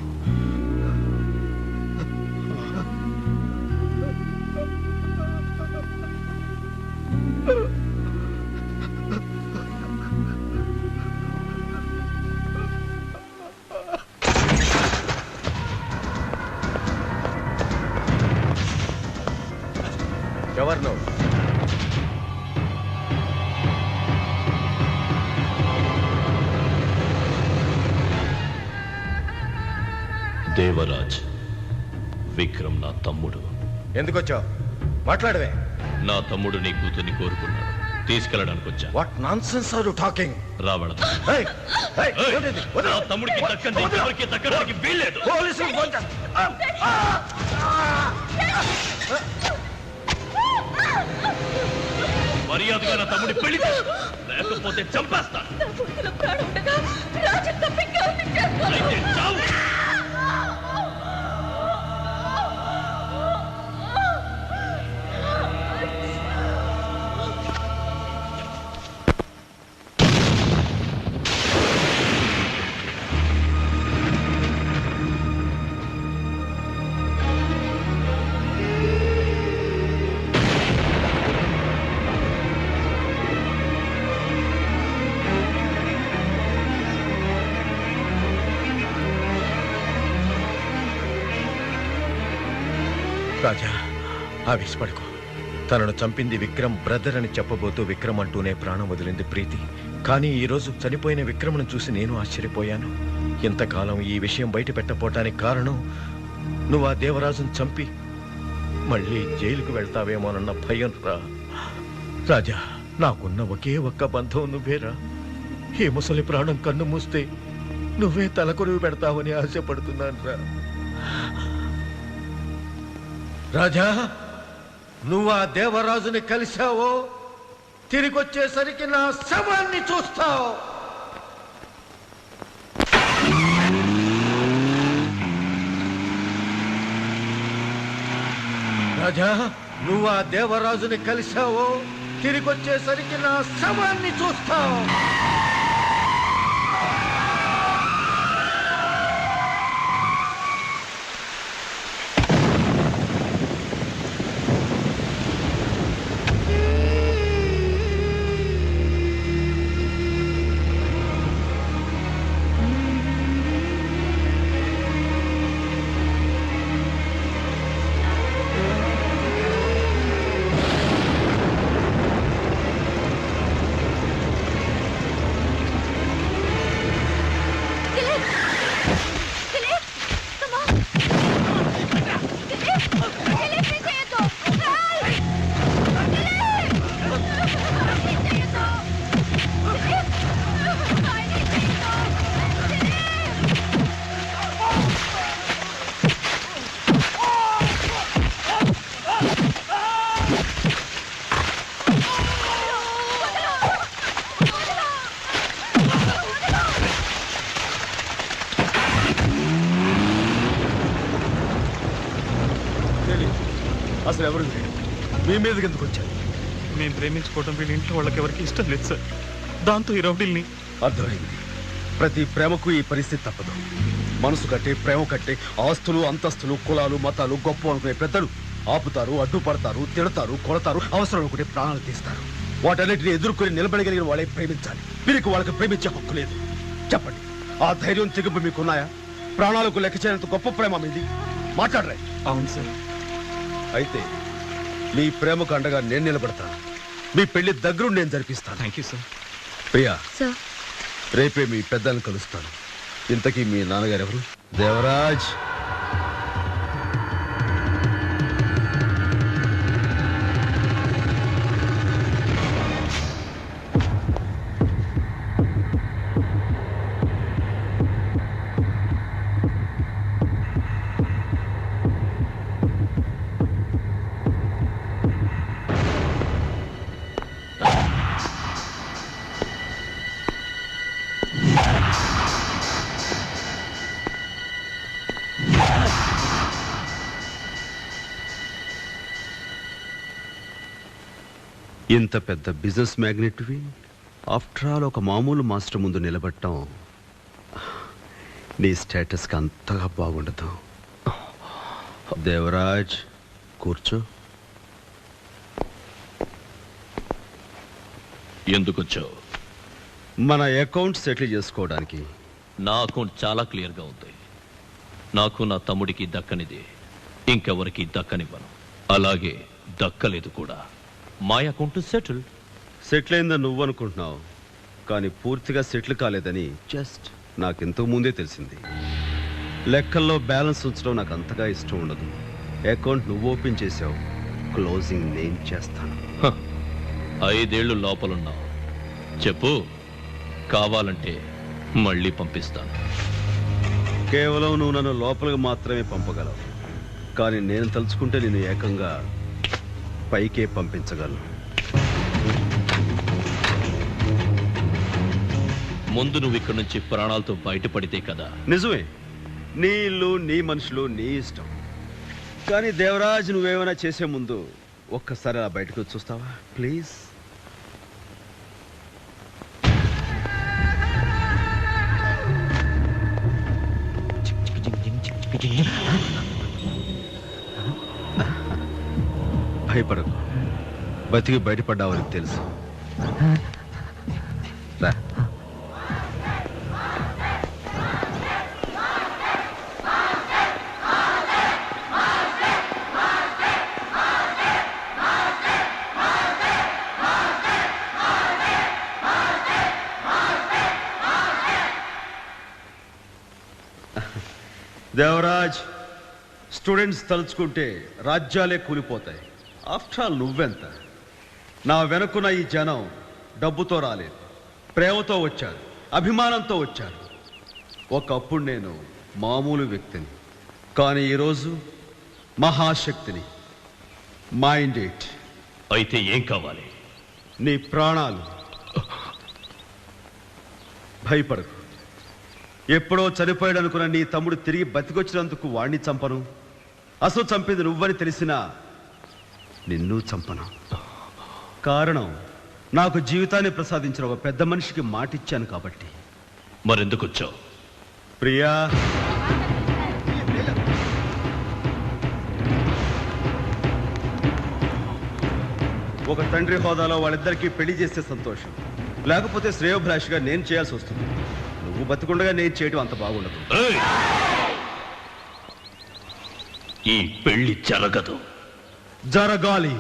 S16: ఎవరు నువ్వు?
S1: దేవరాజ్, విక్రమ్ నా తమ్ముడు.
S16: ఎందుకు వచ్చావు? మాట్లాడవే.
S1: నా తమ్ముడు నీ కూతుర్ని కోరుకున్నాడు, తీసుకెళ్ళడానికి వచ్చా.
S16: What nonsense are you talking?
S1: Ravana, నా తమ్ముడికి దక్కంది ఎవరికి దక్కడానికి వీల్లేదు. మర్యాదగా నా తమ్ముడి పెళ్లి చేసుకో, లేకపోతే చంపేస్తాను. అయితే చావు.
S16: రాజా ఆవేశపడుకో. తనను చంపింది విక్రమ్ బ్రదర్ అని చెప్పబోతూ విక్రమ్ అంటూనే ప్రాణం వదిలింది ప్రీతి. కానీ ఈరోజు చనిపోయిన విక్రమ్ను చూసి నేను ఆశ్చర్యపోయాను. ఇంతకాలం ఈ విషయం బయట పెట్టపోవటానికి కారణం నువ్వు ఆ దేవరాజును చంపి మళ్ళీ జైలుకు వెళ్తావేమోనన్న భయం రా. రాజా, నాకున్న ఒకే ఒక్క బంధం నువ్వేరా. ఈ ముసలి ప్రాణం కన్ను మూస్తే నువ్వే తలకొరువు పెడతావని ఆశపడుతున్నాను రా. రాజా, నువ్వు ఆ దేవరాజుని కలిశావో తిరిగొచ్చేసరికి నా శవాన్ని చూస్తావు. రాజా, నువ్వు ఆ దేవరాజుని కలిశావో తిరిగొచ్చేసరికి నా శవాన్ని చూస్తావు. అసలు ఎవరు మీ మీదకి ఎందుకు వచ్చారు?
S18: మేము ప్రేమించుకోవడం వీళ్ళ ఇంట్లో వాళ్ళకి ఎవరికి ఇష్టం లేదు సార్. దాంతో ఈ రౌడీల్ని.
S8: అర్థమైంది. ప్రతి ప్రేమకు ఈ పరిస్థితి తప్పదు. మనసు కట్టే ప్రేమ కట్టే ఆస్తులు అంతస్తులు కులాలు మతాలు గొప్ప అనుకునే పెద్దలు ఆపుతారు, అడ్డుపడతారు, తిడతారు, కొడతారు, అవసరం అనుకుంటే ప్రాణాలు తీస్తారు. వాటన్నిటిని ఎదుర్కొని నిలబడగలిగిన వాళ్ళే ప్రేమించాలి. వీరికి వాళ్ళకి ప్రేమించే హక్కు లేదు. చెప్పండి, ఆ ధైర్యం తెగింపు మీకున్నాయా? ప్రాణాలకు లెక్క చేయనంత గొప్ప ప్రేమ మీది. మాట్లాడరా?
S18: అవును సార్.
S8: అయితే మీ ప్రేమకు అండగా నేను నిలబడతాను. మీ పెళ్లి దగ్గరుండి నేను జరిపిస్తాను.
S18: Thank you sir.
S8: ప్రియా, రేపే మీ పెద్దలను కలుస్తాను. ఇంతకీ మీ నాన్నగారు ఎవరు? దేవరాజ్. ఇంత పెద్ద బిజినెస్ మ్యాగ్నెట్వి ఆఫ్టర్ ఆల్ ఒక మామూలు మాస్టర్ ముందు నిలబడటం నీ స్టేటస్కి అంతగా బాగుండదు. దేవరాజ్, కూర్చో.
S1: ఎందుకు వచ్చావు?
S8: మన అకౌంట్ సెటిల్ చేసుకోవడానికి.
S1: నా అకౌంట్ చాలా క్లియర్గా ఉంది. నాకు నా తమ్ముడికి దక్కనిది ఇంకెవరికి దక్కనివ్వను. అలాగే దక్కలేదు కూడా. మై అకౌంట్
S8: సెటిల్ అయిందని నువ్వు అనుకుంటున్నావు, కానీ పూర్తిగా సెటిల్ కాలేదని జస్ట్ నాకు ఇంతకు ముందే తెలిసింది. లెక్కల్లో బ్యాలెన్స్ ఉంచడం నాకు అంతగా ఇష్టం ఉండదు. అకౌంట్ నువ్వు ఓపెన్ చేసావు, క్లోజింగ్ నేను చేస్తాను.
S1: 5 ఏళ్ళు లోపలున్నావు. చెప్పు, కావాలంటే మళ్ళీ పంపిస్తాను.
S8: కేవలం నువ్వు నన్ను లోపలికి మాత్రమే పంపగలవు, కానీ నేను తలుచుకుంటే నేను ఏకంగా పైకే పంపించగలను.
S1: ముందు నువ్వు ఇక్కడి నుంచి ప్రాణాలతో బయటపడితే కదా.
S8: నిజమే, నీ ఇల్లు, నీ మనుషులు, నీ ఇష్టం. కానీ దేవరాజ్, నువ్వేమైనా చేసే ముందు ఒక్కసారి అలా బయటకు వచ్చి చూస్తావా ప్లీజ్? భయపడకు, బతికి బయటపడ్డావని తెలుసు. రా. దేవరాజ్, స్టూడెంట్స్ తలుచుకుంటే రాజ్యాలే కూలిపోతాయి. ఆఫ్టర్ ఆల్ నువ్వెంత? నా వెనుకున్న ఈ జనం డబ్బుతో రాలేదు, ప్రేమతో వచ్చారు, అభిమానంతో వచ్చారు. ఒకప్పుడు నేను మామూలు వ్యక్తిని, కానీ ఈరోజు మహాశక్తిని. Mind it.
S12: అయితే ఏం కావాలి?
S8: నీ ప్రాణాలు. భయపడకు. ఎప్పుడో చనిపోయాడనుకున్న నీ తమ్ముడు తిరిగి బతికొచ్చినందుకు వాణ్ణి చంపను. అసలు చంపేది నువ్వని తెలిసినా నిన్ను చంపను. కారణం, నాకు జీవితాన్ని ప్రసాదించిన ఒక పెద్ద మనిషికి మాటిచ్చాను కాబట్టి.
S12: మరెందుకు వచ్చావు?
S8: ప్రియా, ఒక తండ్రి హోదాలో వాళ్ళిద్దరికీ పెళ్లి చేస్తే సంతోషం, లేకపోతే శ్రేయోభిలాషిగా నేను చేయాల్సి వస్తుంది. నువ్వు బతుకుండగా నేను చేయడం అంత బాగుండదు.
S12: ఈ పెళ్లి జరగదు.
S8: జరగాలి.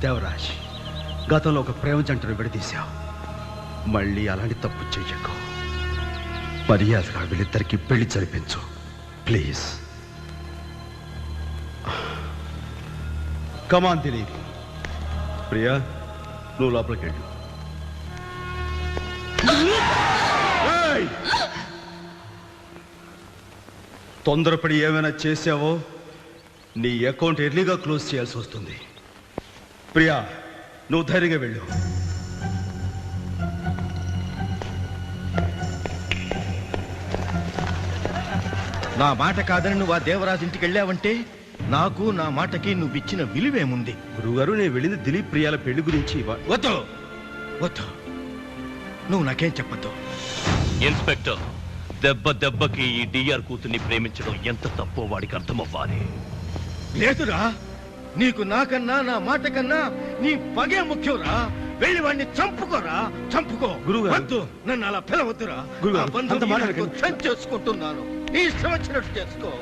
S8: దేవరాజ్, గతంలో ఒక ప్రేమ జంటను విడదీశావు. మళ్ళీ అలాంటి తప్పు చెయ్యకు. మర్యాదగా వీళ్ళిద్దరికీ పెళ్లి జరిపించు ప్లీజ్. కమాన్ దిలీప్. ప్రియా, నువ్వు లోపలికి వెళ్ళు. తొందరపడి ఏమైనా చేసావో నీ అకౌంట్ ఎర్లీగా క్లోజ్ చేయాల్సి వస్తుంది. ప్రియా, నువ్వు ధైర్యంగా వెళ్ళు.
S16: నా మాట కాదని నువ్వు ఆ దేవరాజు ఇంటికి వెళ్ళావంటే నాకు నా మాటకి నువ్వు ఇచ్చిన విలువేముంది?
S8: గురుగారు, నేను వెళ్ళింది దిలీప్ ప్రియాల పెళ్లి గురించి.
S16: వద్దు వద్దు, నువ్వు నాకేం చెప్పద్దు.
S12: ఇన్స్పెక్టర్, దెబ్బ దెబ్బకి ఈ డిఆర్ కూతుర్ని ప్రేమించడం ఎంత తప్పో వాడికి అర్థమవ్వాలి.
S16: లేదురా, నీకు నాకన్నా నా మాట కన్నా నీ పగే ముఖ్యంరా. వెళ్ళి వాడిని చంపుకోరా, చంపుకో. వద్దు, నన్ను అలా పిలవద్దురా. చేసుకుంటున్నాను, నీ ఇష్టం వచ్చినట్టు చేసుకో.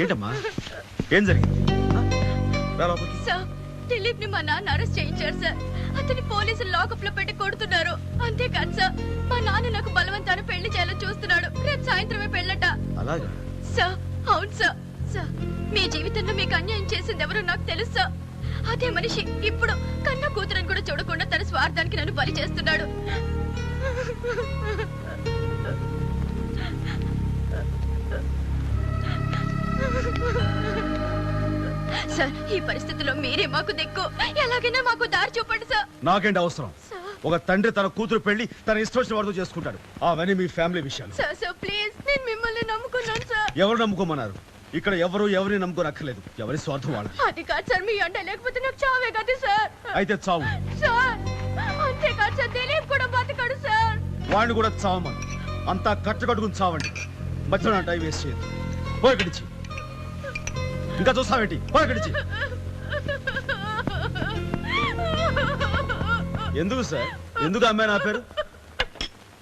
S8: ఏంటమ్మా, ఏం జరిగింది?
S17: సార్, దిలీప్ ని మా నాన్న అరెస్ట్ చేయించారు సార్. అతని పోలీసులు లాకప్ లో పెట్టి కొడుతున్నారు. అంతేకాదు సార్, మా నాన్న నాకు బలవంతాన పెళ్లి చేయాలని చూస్తున్నాడు. రేపు సాయంత్రమే పెళ్ళట.
S8: అలాగా
S17: సార్? అవును సార్. సార్, మీ జీవితంలో మీకు అన్యాయం చేసింది ఎవరో నాకు తెలుసు సార్. అదే మనిషి ఇప్పుడు కన్న కూతురని కూడా చూడకుండా తన స్వార్థానికి నన్ను బలి చేస్తున్నాడు. సార్, ఈ పరిస్థితిలో మీరే మాకు దిక్కు. ఎలాగైనా మాకు దారి చూపండి సార్.
S8: నాకేంటి అవసరం? ఒక తండ్రి తన కూతురు పెళ్లి తన ఇష్టం వచ్చిన వాడితో చేసుకుంటాడు. అవన్నీ మీ ఫ్యామిలీ విషయాలు.
S17: సార్ సార్ ప్లీజ్, నేను మిమ్మల్ని నమ్ముకున్నాను సార్.
S8: ఎవరు నమ్ముకోమన్నారు? ఇక్కడ ఎవరిని నమ్ముకోనక్కర్లేదు. ఎవరి స్వార్థం వాళ్ళది.
S17: అది కాదు సార్, మీ అంట లేకపోతే నాకు చావే కదా సార్.
S8: అయితే చావు.
S17: సార్, అంతేకాదు సార్, దిలీప్ కూడా బతకడు సార్.
S8: వాడిని కూడా చావమని. అంతా కట్టుకట్టుకుని చావండి. మధ్యలో నా టైం వేస్ట్ చేయదు. పోయిడిచి ఇంకా చూస్తావేంటి? పోయిడిచి. ఎందుకు సార్, ఎందుకు అమ్మాయి నా పేరు?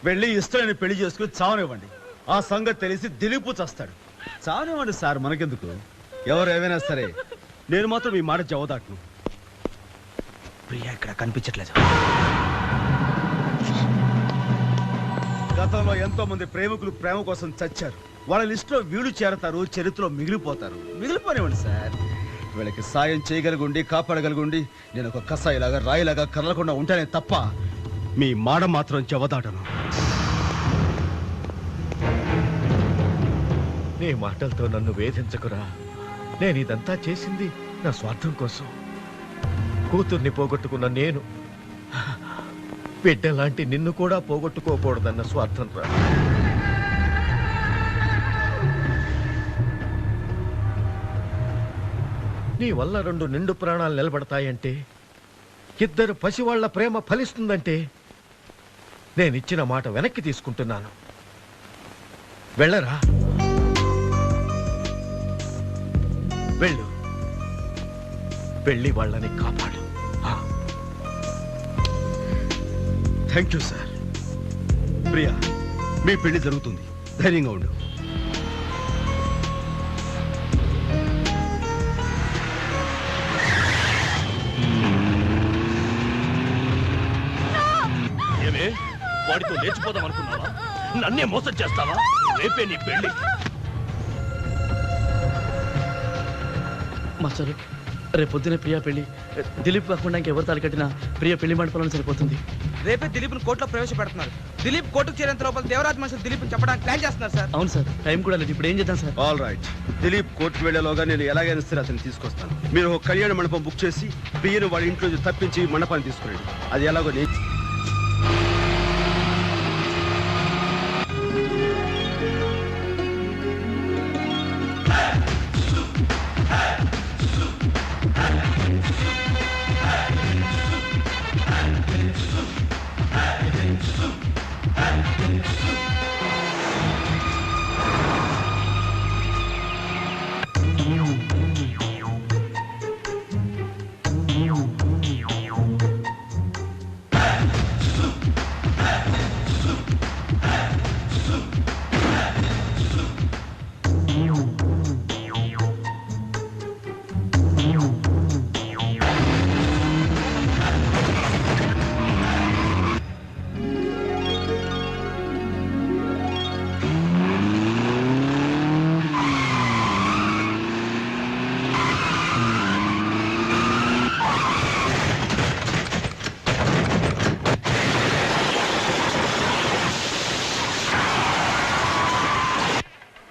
S8: వెళ్ళి ఇష్టమైన పెళ్లి చేసుకుని చావనివ్వండి. ఆ సంగతి తెలిసి దిలీపు చస్తాడు. చావనివ్వండి సార్, మనకెందుకు? ఎవరు ఏమైనా సరే, నేను మాత్రం ఈ మాట జవదాటను.
S11: ప్రియా ఇక్కడ కనిపించట్లేదు.
S8: గతంలో ఎంతో మంది ప్రేమికులు ప్రేమ కోసం చచ్చారు. వాళ్ళ లిస్టులో వీళ్ళు చేరతారు, చరిత్రలో మిగిలిపోతారు. మిగిలిపోనివ్వండి సార్. వీళ్ళకి సాయం చేయగలిగుండి, కాపాడగలిగుండి నేను ఒక కసాయిలాగా రాయిలాగా కదలకుండా ఉంటానే తప్ప మీ మాట మాత్రం చెవదాటను.
S16: నీ మాటలతో నన్ను వేధించకురా. నేను ఇదంతా చేసింది నా స్వార్థం కోసం. కూతుర్ని పోగొట్టుకున్న నేను బిడ్డలాంటి నిన్ను కూడా పోగొట్టుకోకూడదన్న స్వార్థం రా. నీ వల్ల 2 నిండు ప్రాణాలు నిలబడతాయంటే, 2 పసివాళ్ల ప్రేమ ఫలిస్తుందంటే నేనిచ్చిన మాట వెనక్కి తీసుకుంటున్నాను. వెళ్ళరా, వెళ్ళు. వెళ్ళి వాళ్ళని కాపాడు.
S8: Thank you sir. ప్రియా, మీ పెళ్లి జరుగుతుంది, ధైర్యంగా ఉండు.
S12: ఏమే, వాడితో లేచిపోదాం అనుకున్నావా? నన్నే మోసం చేస్తావా? రేపే నీ పెళ్లి.
S19: మాస్టర్, రేపు పొద్దునే ప్రియా పెళ్లి. దిలీప్ కాకుండా ఇంకెవరు తాలి కట్టినా ప్రియ పెళ్లి మండపంలో సరిపోతుంది.
S20: రేపే దిలీప్ను కోర్టులో ప్రవేశపెడుతున్నారు. దిలీప్ కోర్టుకు చేరేంత లోపల దేవరాజ్ మనుషులు దిలీప్ చెప్పడానికి ప్లాన్ చేస్తున్నారు సార్.
S19: అవును సార్, టైం కూడా లేదు. ఇప్పుడు ఏం చేద్దాం సార్?
S8: ఆల్ రైట్, దిలీప్ కోర్టుకు వెళ్లేలోగా నేను ఎలాగైనా సరే అతన్ని తీసుకొస్తాను. మీరు ఒక కళ్యాణ మండపం బుక్ చేసి ప్రియను వాళ్ళ ఇంట్లో తప్పించి మండపాన్ని తీసుకురండి. అది ఎలాగో నేను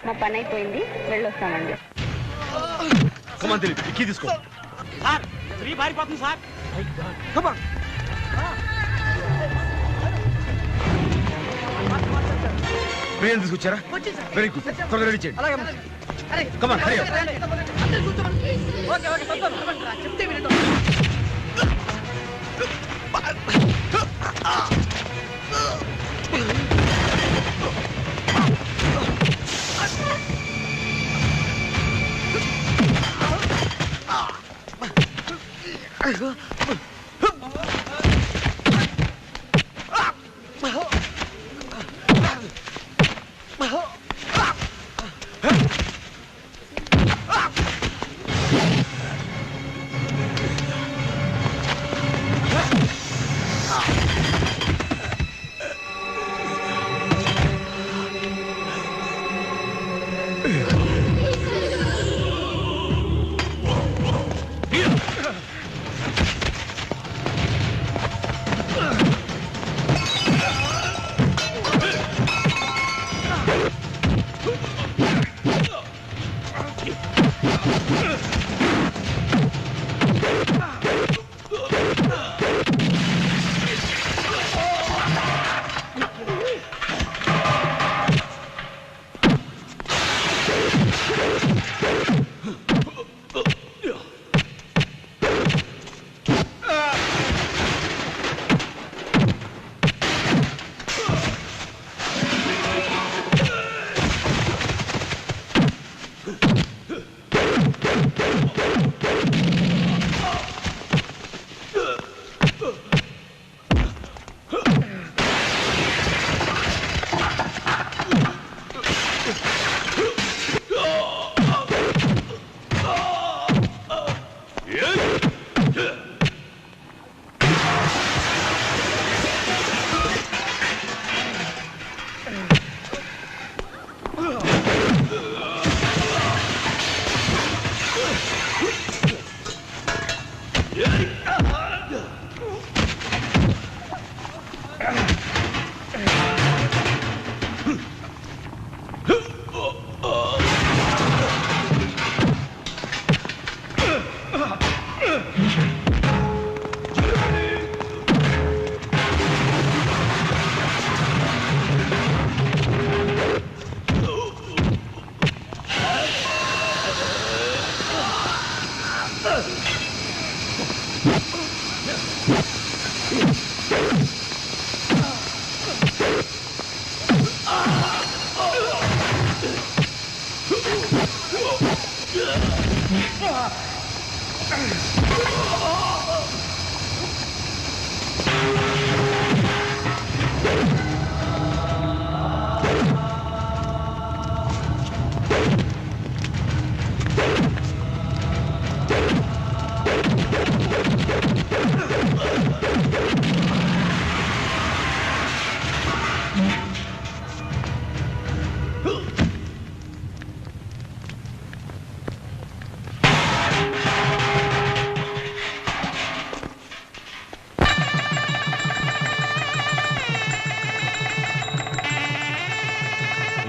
S21: మా పని అయిపోయింది, వెళ్ళొస్తామండి.
S8: కమాన్ దిలీప్, ఎక్కి తీసుకో.
S20: సార్, ఫ్రీ పారిపోతుంది సార్.
S8: ప్రియను తీసుకొచ్చారా? వెరీ గుడ్, త్వరగా రెడీ చేయండి. Come on, hurry up.
S20: చెప్తే వినండి.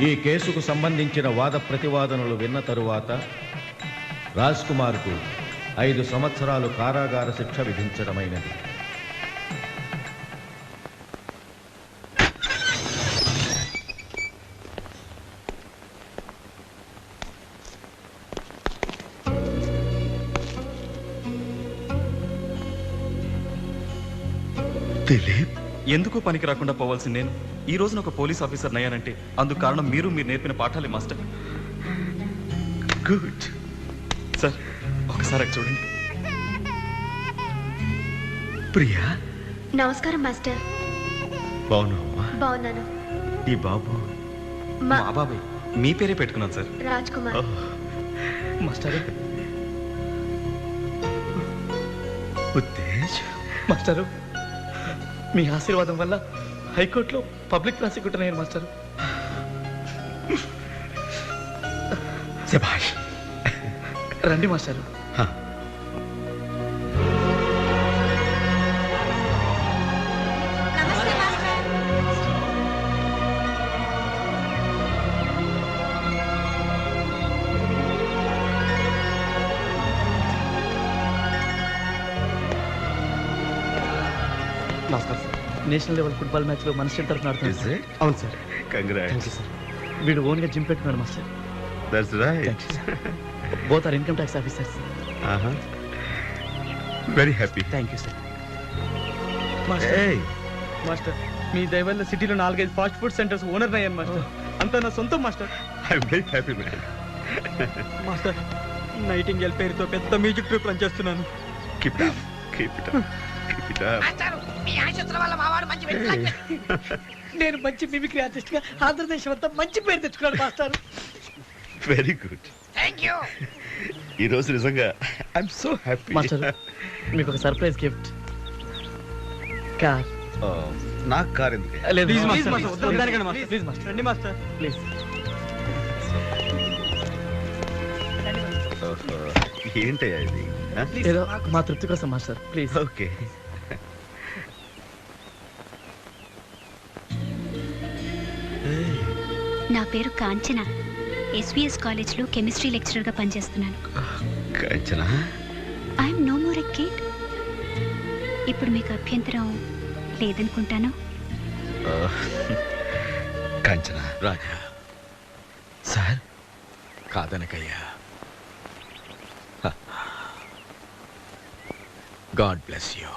S16: ఈ కేసుకు సంబంధించిన వాద ప్రతివాదనలు విన్న తరువాత రాజ్ కుమార్కు 5 సంవత్సరాలు కారాగార శిక్ష విధించడమైనది.
S18: దిలీప్ ఎందుకు పనికి రాకుండా పోవాల్సింది నేను ఈ రోజున ఒక పోలీస్ ఆఫీసర్ అయ్యానంటే అందుకు కారణం మీరు నేర్పిన పాఠాలే మాస్టర్. గుడ్ సార్, ఒకసారి చూడండి.
S16: ప్రియా,
S17: నమస్కారం మాస్టర్.
S16: బాగున్నావా?
S17: బాగున్నాను.
S16: ఈ బాబు
S18: మా బాబాయ్, మీ పేరే పెట్టుకున్నాను సార్.
S17: రాజ్ కుమార్.
S19: మాస్టర్
S16: ఉత్తేజ్.
S19: మాస్టరు, మీ ఆశీర్వాదం వల్ల హైకోర్టులో పబ్లిక్ ప్రాసిక్యూటర్ అయ్యాను మాస్టర్.
S16: శభాష్.
S19: రండి మాస్టరు. నమస్కారం sir. National level football match లో మన స్టేట్ తరఫున ఆడుతున్నాను.
S8: అవును సార్. Congrats
S19: sir. వీడు ఓన్ గా జిమ్ పెట్టుకున్నాడు master.
S8: That's right.
S19: Both are income tax officers.
S8: Very happy.
S19: Thank you sir.
S20: Master, మీ దయ వల్ల సిటీలో 4-5 ఫాస్ట్ ఫుడ్ సెంటర్స్ ఓనర్ అయ్యాను మాస్టర్. అంతా నా సొంతం master.
S8: I'm very happy man.
S20: Master, nightingale పేరుతో పెద్ద మ్యూజిక్ ట్రూప్ రన్ చేస్తున్నాను.
S8: Keep it up, keep it up, keep it up.
S4: నేను మంచి మిమిక్రీ ఆర్టిస్ట్ గా ఆంధ్రదేశం అంతా మంచి పేరు తెచ్చుకున్నాను master.
S8: Very good.
S4: Thank you.
S8: ఈ రోజు నిజంగా ఐఎమ్ సో హ్యాపీ.
S19: మాస్టర్, మీకు ఒక సర్ప్రైజ్ గిఫ్ట్. కార్.
S8: నాకు కార్ ఎందుకు?
S19: లేదు
S20: ప్లీజ్
S19: మాస్టర్.
S20: మాస్టర్, వద్దనకండి మాస్టర్.
S19: Please master.
S20: రండి మాస్టర్.
S19: ప్లీజ్.
S8: ఏంటయ్యా ఇది?
S19: ఏదో మా తృప్తి కోసం మాస్టర్. ప్లీజ్.
S8: ఓకే.
S17: నా పేరు కాంచన. ఎస్విఎస్ కాలేజ్ లో కెమిస్ట్రీ లెక్చరర్ గా పనిచేస్తున్నాను.
S8: Kanchana,
S17: I'm no more a kid. ఇప్పుడు మీకు అభ్యంతరం లేదనుకుంటాను.
S8: కాంచన.
S11: రాజా సార్, కాదనకయ్యా. God bless you.